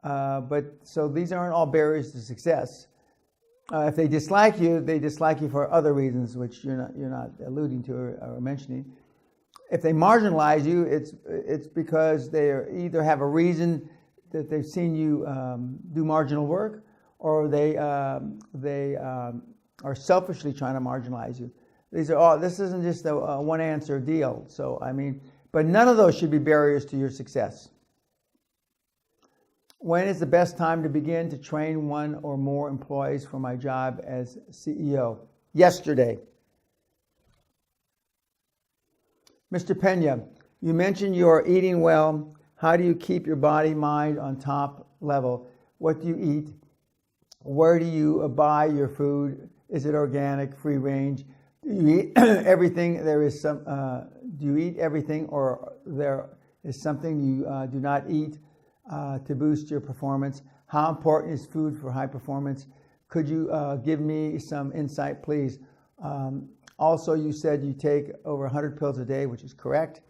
So these aren't all barriers to success. If they dislike you for other reasons, which you're not alluding to or mentioning. If they marginalize you, it's because they either have a reason that they've seen you do marginal work, or they are selfishly trying to marginalize you. This isn't just a one answer deal. So but none of those should be barriers to your success. When is the best time to begin to train one or more employees for my job as CEO? Yesterday. Mr. Peña, you mentioned you are eating well. How do you keep your body, mind on top level? What do you eat? Where do you buy your food? Is it organic, free range? Do you eat everything? Do you eat everything, or there is something you do not eat to boost your performance? How important is food for high performance? Could you give me some insight, please? Also, you said you take over 100 pills a day, which is correct.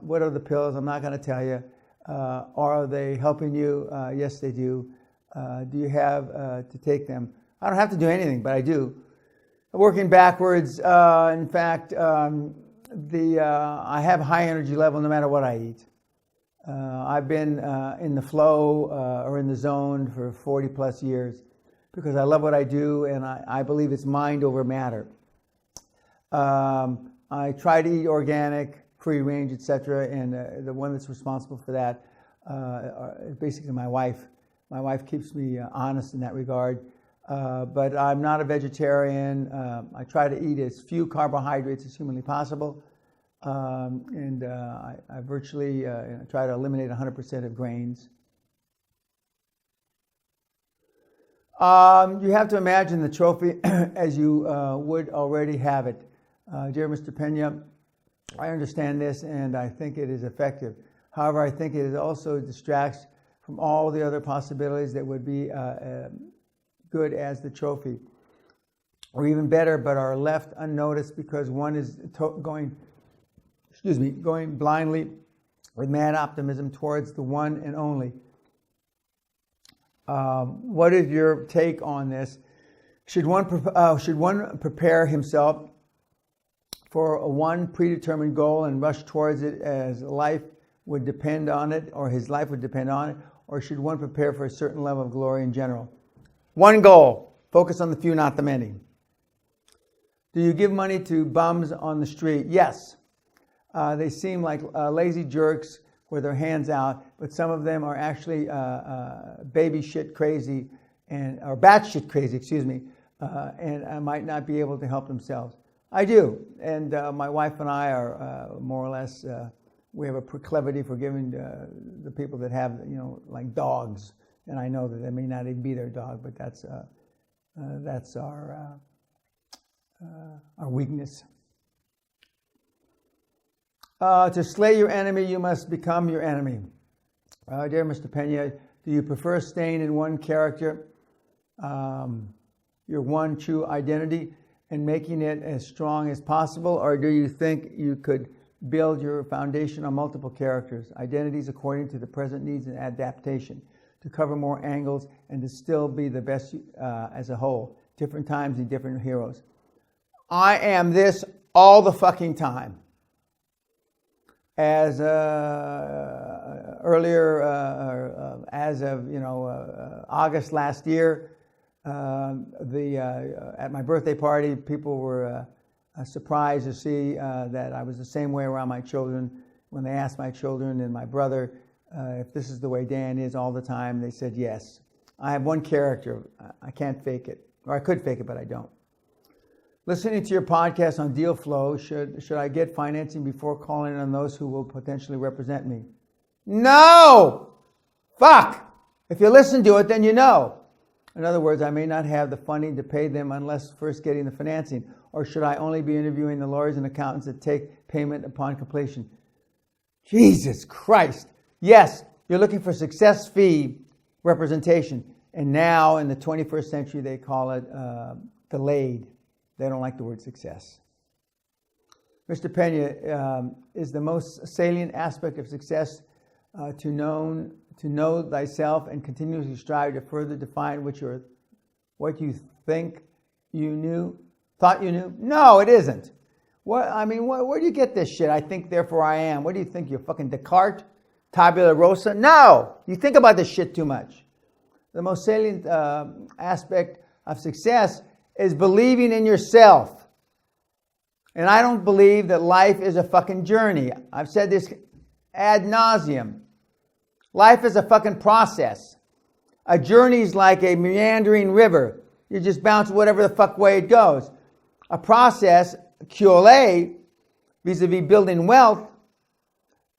What are the pills? I'm not going to tell you. Are they helping you? Yes, they do. Do you have to take them? I don't have to do anything, but I do. Working backwards, in fact, I have a high energy level no matter what I eat. I've been in the flow or in the zone for 40 plus years because I love what I do, and I believe it's mind over matter. I try to eat organic, free range, etc., and the one that's responsible for that is basically my wife. My wife keeps me honest in that regard. But I'm not a vegetarian. I try to eat as few carbohydrates as humanly possible. And I virtually try to eliminate 100% of grains. You have to imagine the trophy as you would already have it. Dear Mr. Peña, I understand this and I think it is effective. However, I think it also distracts from all the other possibilities that would be good as the trophy, or even better, but are left unnoticed because one is going blindly with mad optimism towards the one and only. What is your take on this? Should one prepare himself for one predetermined goal and rush towards it as life would depend on it, or his life would depend on it, or should one prepare for a certain level of glory in general? One goal, focus on the few, not the many. Do you give money to bums on the street? Yes. They seem like lazy jerks with their hands out, but some of them are actually baby shit crazy, or bat shit crazy, and might not be able to help themselves. I do, and my wife and I are more or less, we have a proclivity for giving the people that have, like dogs. And I know that they may not even be their dog, but that's our weakness. To slay your enemy, you must become your enemy. Dear Mr. Peña, do you prefer staying in one character, your one true identity, and making it as strong as possible, or do you think you could build your foundation on multiple characters, identities according to the present needs and adaptation, to cover more angles and to still be the best as a whole, different times and different heroes? I am this all the fucking time. As earlier, as of August last year, at my birthday party, people were surprised to see that I was the same way around my children. When they asked my children and my brother if this is the way Dan is all the time, they said yes. I have one character. I can't fake it. Or I could fake it, but I don't. Listening to your podcast on deal flow, should I get financing before calling on those who will potentially represent me? No! Fuck! If you listen to it, then you know. In other words, I may not have the funding to pay them unless first getting the financing. Or should I only be interviewing the lawyers and accountants that take payment upon completion? Jesus Christ. Yes, you're looking for success fee representation. And now in the 21st century, they call it delayed. They don't like the word success. Mr. Peña, is the most salient aspect of success to know thyself and continuously strive to further define what you thought you knew? No, it isn't. Where do you get this shit? I think, therefore I am. What do you think? You're fucking Descartes? Tabula rasa? No! You think about this shit too much. The most salient aspect of success is believing in yourself. And I don't believe that life is a fucking journey. I've said this ad nauseum. Life is a fucking process. A journey is like a meandering river. You just bounce whatever the fuck way it goes. A process, QLA, vis-a-vis building wealth,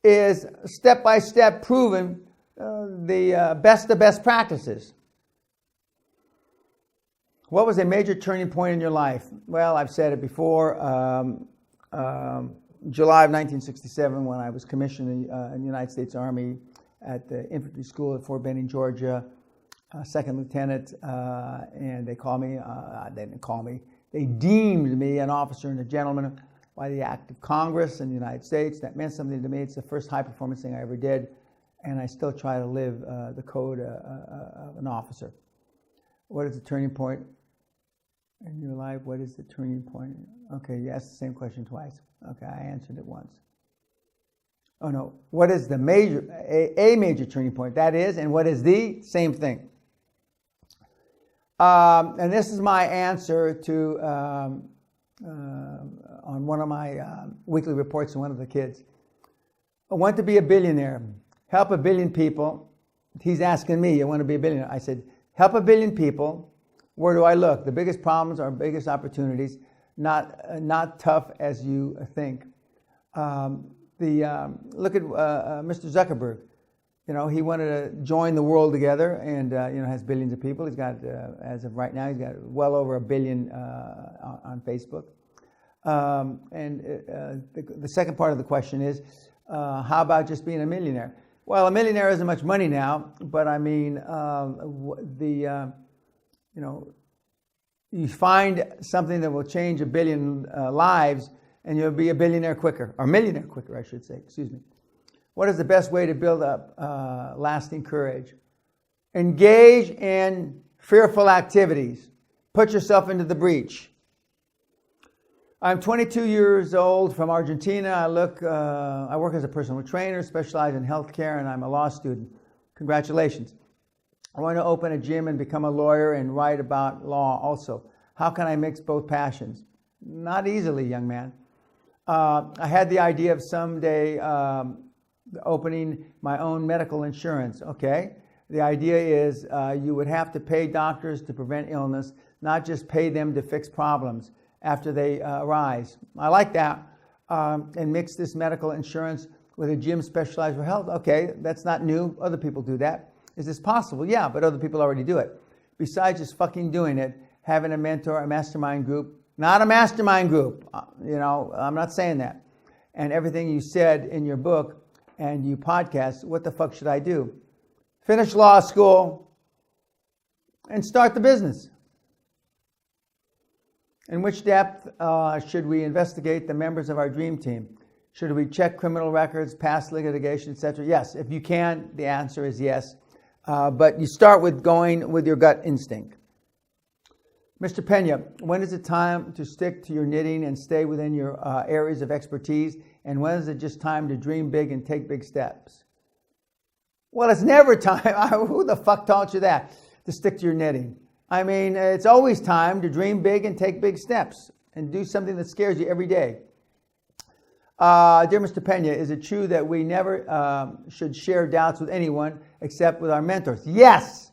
is step-by-step proven the best of best practices. What was a major turning point in your life? Well, I've said it before. July of 1967, when I was commissioned in the United States Army at the infantry school at Fort Benning, Georgia, second lieutenant, and they called me, they didn't call me, they deemed me an officer and a gentleman by the act of Congress in the United States. That meant something to me. It's the first high-performance thing I ever did, and I still try to live the code of an officer. What is the turning point in your life? What is the turning point? Okay, you asked the same question twice. Okay, I answered it once. Oh no, what is the major, a major turning point? That is, and what is the same thing? And this is my answer to, on one of my weekly reports to one of the kids. I want to be a billionaire, help a billion people. He's asking me, I want to be a billionaire. I said, help a billion people. Where do I look? The biggest problems are biggest opportunities, not tough as you think. Look at Mr. Zuckerberg. You know, he wanted to join the world together, and has billions of people. He's got, as of right now, he's got well over 1 billion on Facebook. The second part of the question is, how about just being a millionaire? Well, a millionaire isn't much money now, but I mean, you find something that will change 1 billion lives, and you'll be a billionaire quicker, or millionaire quicker, I should say, excuse me. What is the best way to build up lasting courage? Engage in fearful activities. Put yourself into the breach. I'm 22 years old from Argentina. I work as a personal trainer, specialize in healthcare, and I'm a law student. Congratulations. I want to open a gym and become a lawyer and write about law also. How can I mix both passions? Not easily, young man. I had the idea of someday opening my own medical insurance. Okay, the idea is you would have to pay doctors to prevent illness, not just pay them to fix problems after they arise. I like that. And mix this medical insurance with a gym specialized for health. Okay, that's not new. Other people do that. Is this possible? Yeah, but other people already do it. Besides just fucking doing it, having a mentor, a mastermind group, not a mastermind group. I'm not saying that. And everything you said in your book and you podcast, what the fuck should I do? Finish law school and start the business. In which depth should we investigate the members of our dream team? Should we check criminal records, past litigation, etc.? Yes, if you can, the answer is yes. But you start with going with your gut instinct. Mr. Peña, when is it time to stick to your knitting and stay within your areas of expertise? And when is it just time to dream big and take big steps? Well, it's never time. Who the fuck taught you that? To stick to your knitting. I mean, it's always time to dream big and take big steps and do something that scares you every day. Dear Mr. Peña, is it true that we never should share doubts with anyone except with our mentors? Yes!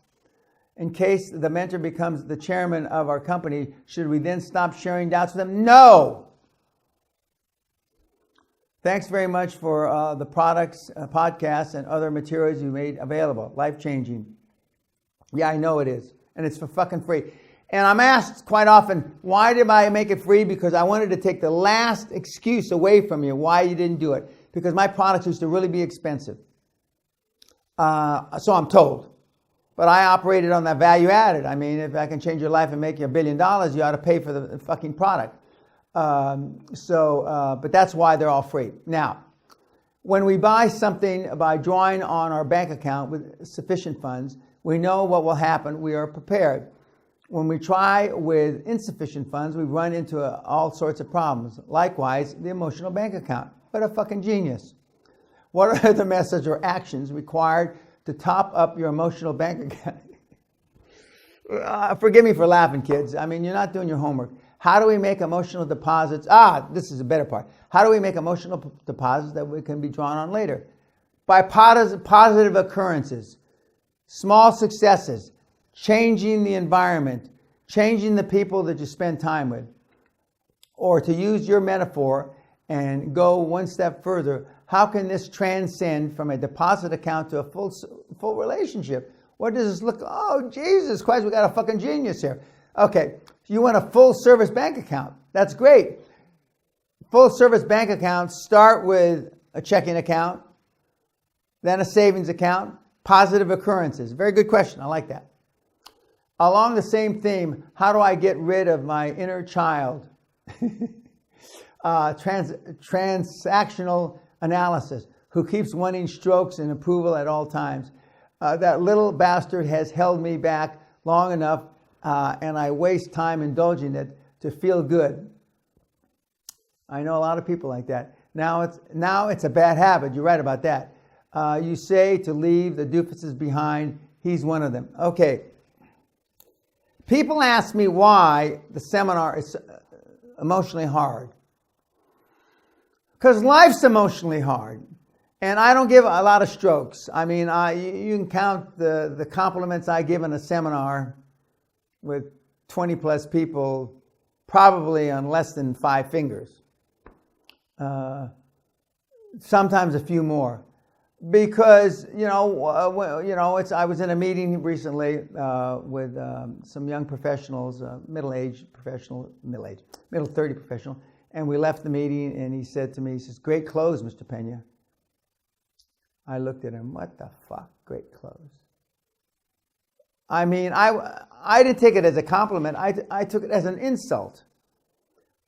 In case the mentor becomes the chairman of our company, should we then stop sharing doubts with them? No! Thanks very much for the products, podcasts, and other materials you made available. Life-changing. Yeah, I know it is. And it's for fucking free. And I'm asked quite often, why did I make it free? Because I wanted to take the last excuse away from you why you didn't do it. Because my products used to really be expensive. So I'm told. But I operated on that value added. I mean, if I can change your life and make you $1 billion, you ought to pay for the fucking product. But that's why they're all free. Now, when we buy something by drawing on our bank account with sufficient funds, we know what will happen. We are prepared. When we try with insufficient funds, we run into all sorts of problems. Likewise, the emotional bank account. What a fucking genius. What are the methods or actions required to top up your emotional bank account? Forgive me for laughing, kids. I mean, you're not doing your homework. How do we make emotional deposits? This is a better part. How do we make emotional deposits that we can be drawn on later? By positive occurrences. Small successes, changing the environment, changing the people that you spend time with. Or to use your metaphor and go one step further, how can this transcend from a deposit account to a full relationship? What does this look? Oh, Jesus Christ, we got a fucking genius here. Okay, you want a full service bank account. That's great. Full service bank accounts start with a checking account, then a savings account, positive occurrences. Very good question. I like that. Along the same theme, how do I get rid of my inner child? Transactional analysis, who keeps wanting strokes and approval at all times. That little bastard has held me back long enough, and I waste time indulging it to feel good. I know a lot of people like that. Now it's a bad habit. You're right about that. You say to leave the doofuses behind. He's one of them. Okay. People ask me why the seminar is emotionally hard. Because life's emotionally hard. And I don't give a lot of strokes. I mean, you can count the compliments I give in a seminar with 20 plus people probably on less than 5 fingers. Sometimes a few more. Because, I was in a meeting recently with some young professionals, middle 30 professional, and we left the meeting and he said to me, he says, "Great clothes, Mr. Peña." I looked at him, what the fuck, great clothes? I mean, I didn't take it as a compliment, I took it as an insult.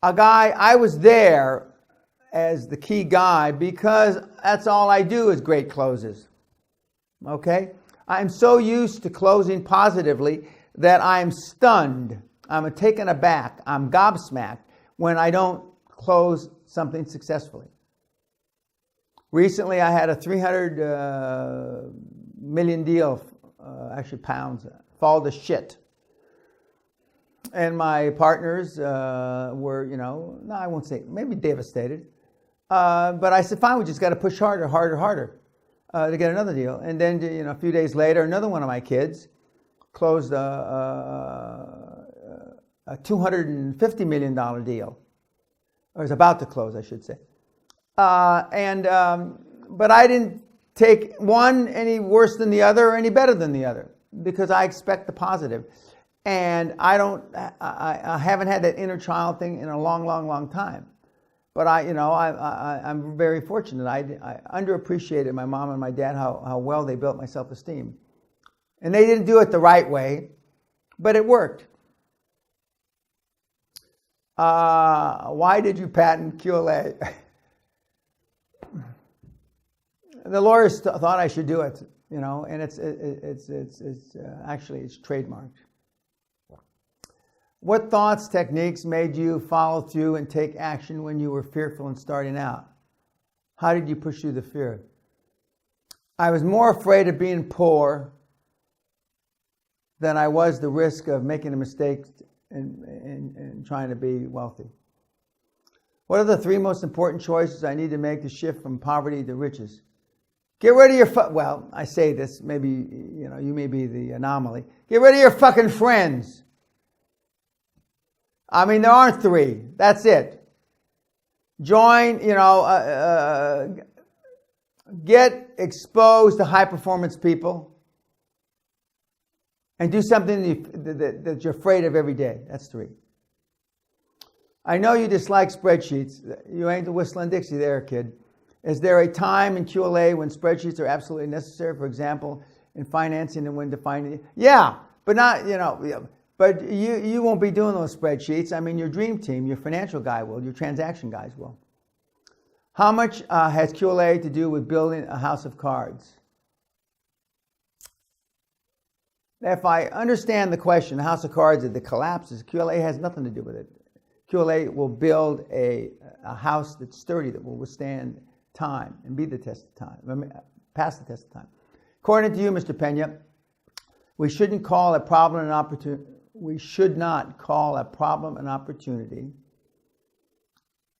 I was there as the key guy because that's all I do is great closes. Okay? I'm so used to closing positively that I'm stunned. I'm taken aback. I'm gobsmacked when I don't close something successfully. Recently, I had a $300 million deal, actually pounds, fall to shit. And my partners were, no, I won't say, maybe devastated. But I said, fine, we just got to push harder to get another deal. And then, a few days later, another one of my kids closed a $250 million deal. Or was about to close, I should say. But I didn't take one any worse than the other or any better than the other because I expect the positive. And I haven't had that inner child thing in a long time. But I'm very fortunate. I underappreciated my mom and my dad, how well they built my self-esteem. And they didn't do it the right way, but it worked. Why did you patent QLA? The lawyers thought I should do it, and it's actually trademarked. What thoughts, techniques made you follow through and take action when you were fearful and starting out? How did you push through the fear? I was more afraid of being poor than I was the risk of making a mistake and trying to be wealthy. What are the 3 most important choices I need to make to shift from poverty to riches? Get rid of your well, I say this, maybe you may be the anomaly. Get rid of your fucking friends. I mean, there aren't 3. That's it. Join, get exposed to high performance people and do something that you're afraid of every day. That's 3. I know you dislike spreadsheets. You ain't the whistling Dixie there, kid. Is there a time in QLA when spreadsheets are absolutely necessary? For example, in financing and when defining? Yeah, but not, But you won't be doing those spreadsheets. I mean, your dream team, your financial guy will, your transaction guys will. How much has QLA to do with building a house of cards? If I understand the question, the house of cards, the collapses, QLA has nothing to do with it. QLA will build a house that's sturdy, that will withstand time and be the test of time, pass the test of time. According to you, Mr. Peña, we shouldn't call a problem an opportunity. We should not call a problem an opportunity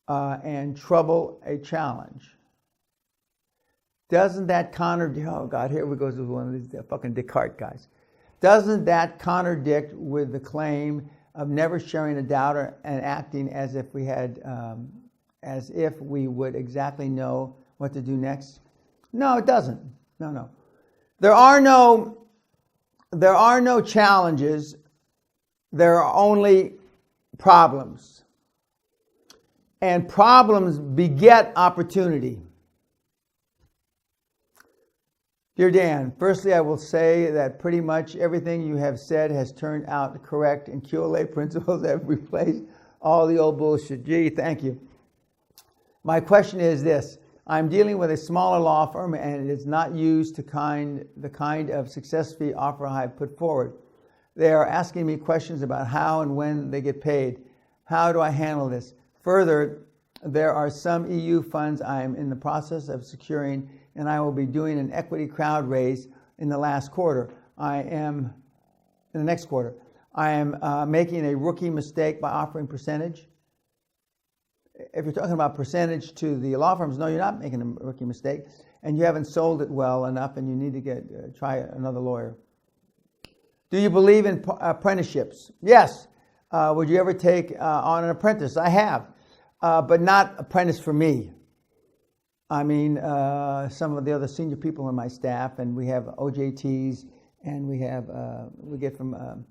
and trouble a challenge. Doesn't that contradict, oh God, here we go with one of these fucking Descartes guys. Doesn't that contradict with the claim of never sharing a doubt and acting as if we would exactly know what to do next? No, it doesn't. No. There are no challenges. There are only problems. And problems beget opportunity. Dear Dan, firstly, I will say that pretty much everything you have said has turned out correct, and QLA principles have replaced all the old bullshit. Gee, thank you. My question is this. I'm dealing with a smaller law firm, and it is not used to the kind of success fee offer I have put forward. They are asking me questions about how and when they get paid. How do I handle this? Further, there are some EU funds I am in the process of securing, and I will be doing an equity crowd raise in the next quarter. I am making a rookie mistake by offering percentage. If you're talking about percentage to the law firms, no, you're not making a rookie mistake, and you haven't sold it well enough, and you need to try another lawyer. Do you believe in apprenticeships? Yes. Would you ever take on an apprentice? I have, but not apprentice for me. I mean, some of the other senior people in my staff, and we have OJTs, and we get from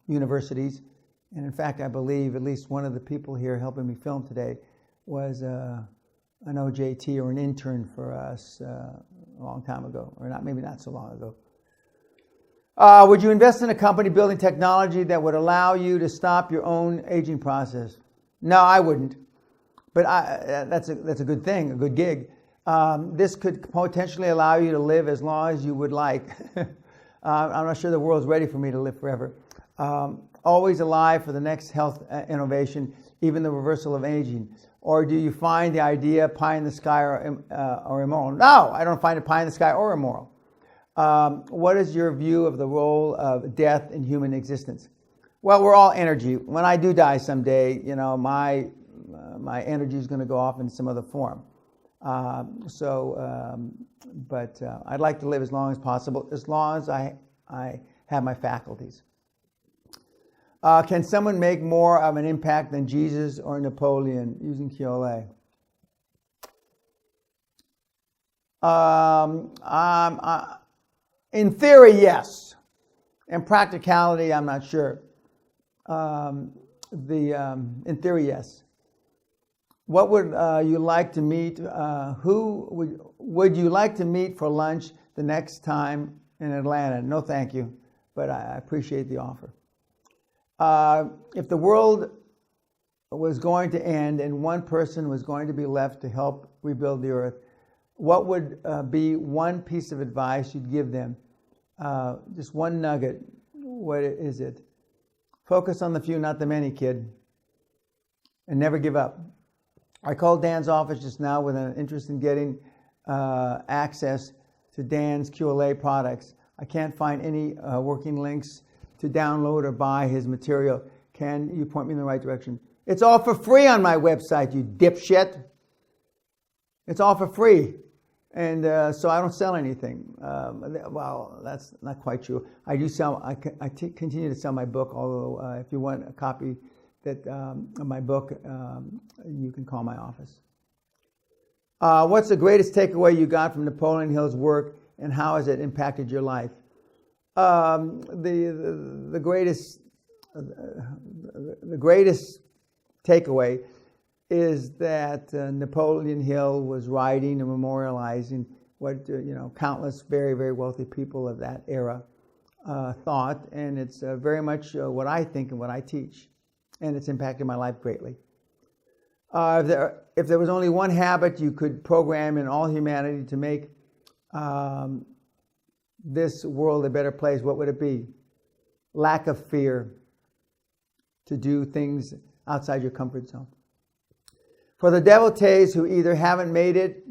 universities. And in fact, I believe at least one of the people here helping me film today was an OJT or an intern for us a long time ago, or maybe not so long ago. Would you invest in a company building technology that would allow you to stop your own aging process? No, I wouldn't. But that's a good thing, a good gig. This could potentially allow you to live as long as you would like. I'm not sure the world's ready for me to live forever. Always alive for the next health innovation, even the reversal of aging. Or do you find the idea pie in the sky or immoral? No, I don't find it pie in the sky or immoral. What is your view of the role of death in human existence? Well, we're all energy. When I do die someday, my energy is going to go off in some other form. But I'd like to live as long as possible, as long as I have my faculties. Can someone make more of an impact than Jesus or Napoleon using QLA? In theory, yes. In practicality, I'm not sure. In theory, yes. What would you like to meet? Who would you like to meet for lunch the next time in Atlanta? No, thank you, but I appreciate the offer. If the world was going to end and one person was going to be left to help rebuild the earth, what would be one piece of advice you'd give them? Just one nugget. What is it? Focus on the few, not the many, kid. And never give up. I called Dan's office just now with an interest in getting access to Dan's QLA products. I can't find any working links to download or buy his material. Can you point me in the right direction? It's all for free on my website, you dipshit. It's all for free. And so I don't sell anything. Well, that's not quite true. I do sell. I continue to sell my book. Although, if you want a copy of my book, you can call my office. What's the greatest takeaway you got from Napoleon Hill's work, and how has it impacted your life? The greatest takeaway is that Napoleon Hill was writing and memorializing what countless very, very wealthy people of that era thought, and it's very much what I think and what I teach, and it's impacted my life greatly. If there was only one habit you could program in all humanity to make this world a better place, what would it be? Lack of fear to do things outside your comfort zone. For the devotees who either haven't made it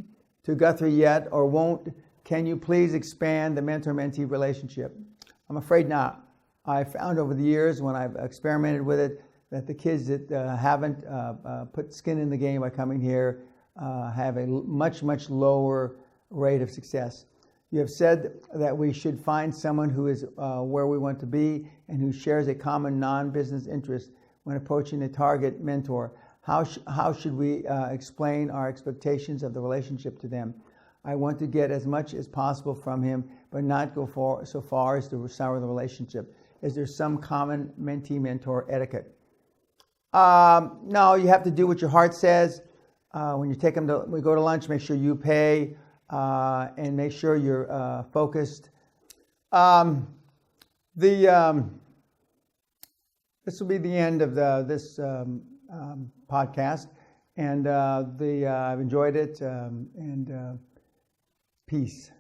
to Guthrie yet or won't, can you please expand the mentor-mentee relationship? I'm afraid not. I found over the years when I've experimented with it that the kids that haven't put skin in the game by coming here have a much, much lower rate of success. You have said that we should find someone who is where we want to be and who shares a common non-business interest when approaching a target mentor. How should we explain our expectations of the relationship to them? I want to get as much as possible from him, but not go so far as to sour the relationship. Is there some common mentee-mentor etiquette? No, you have to do what your heart says. When you take them we go to lunch, make sure you pay and make sure you're focused. This will be the end of this podcast, and I've enjoyed it, and peace.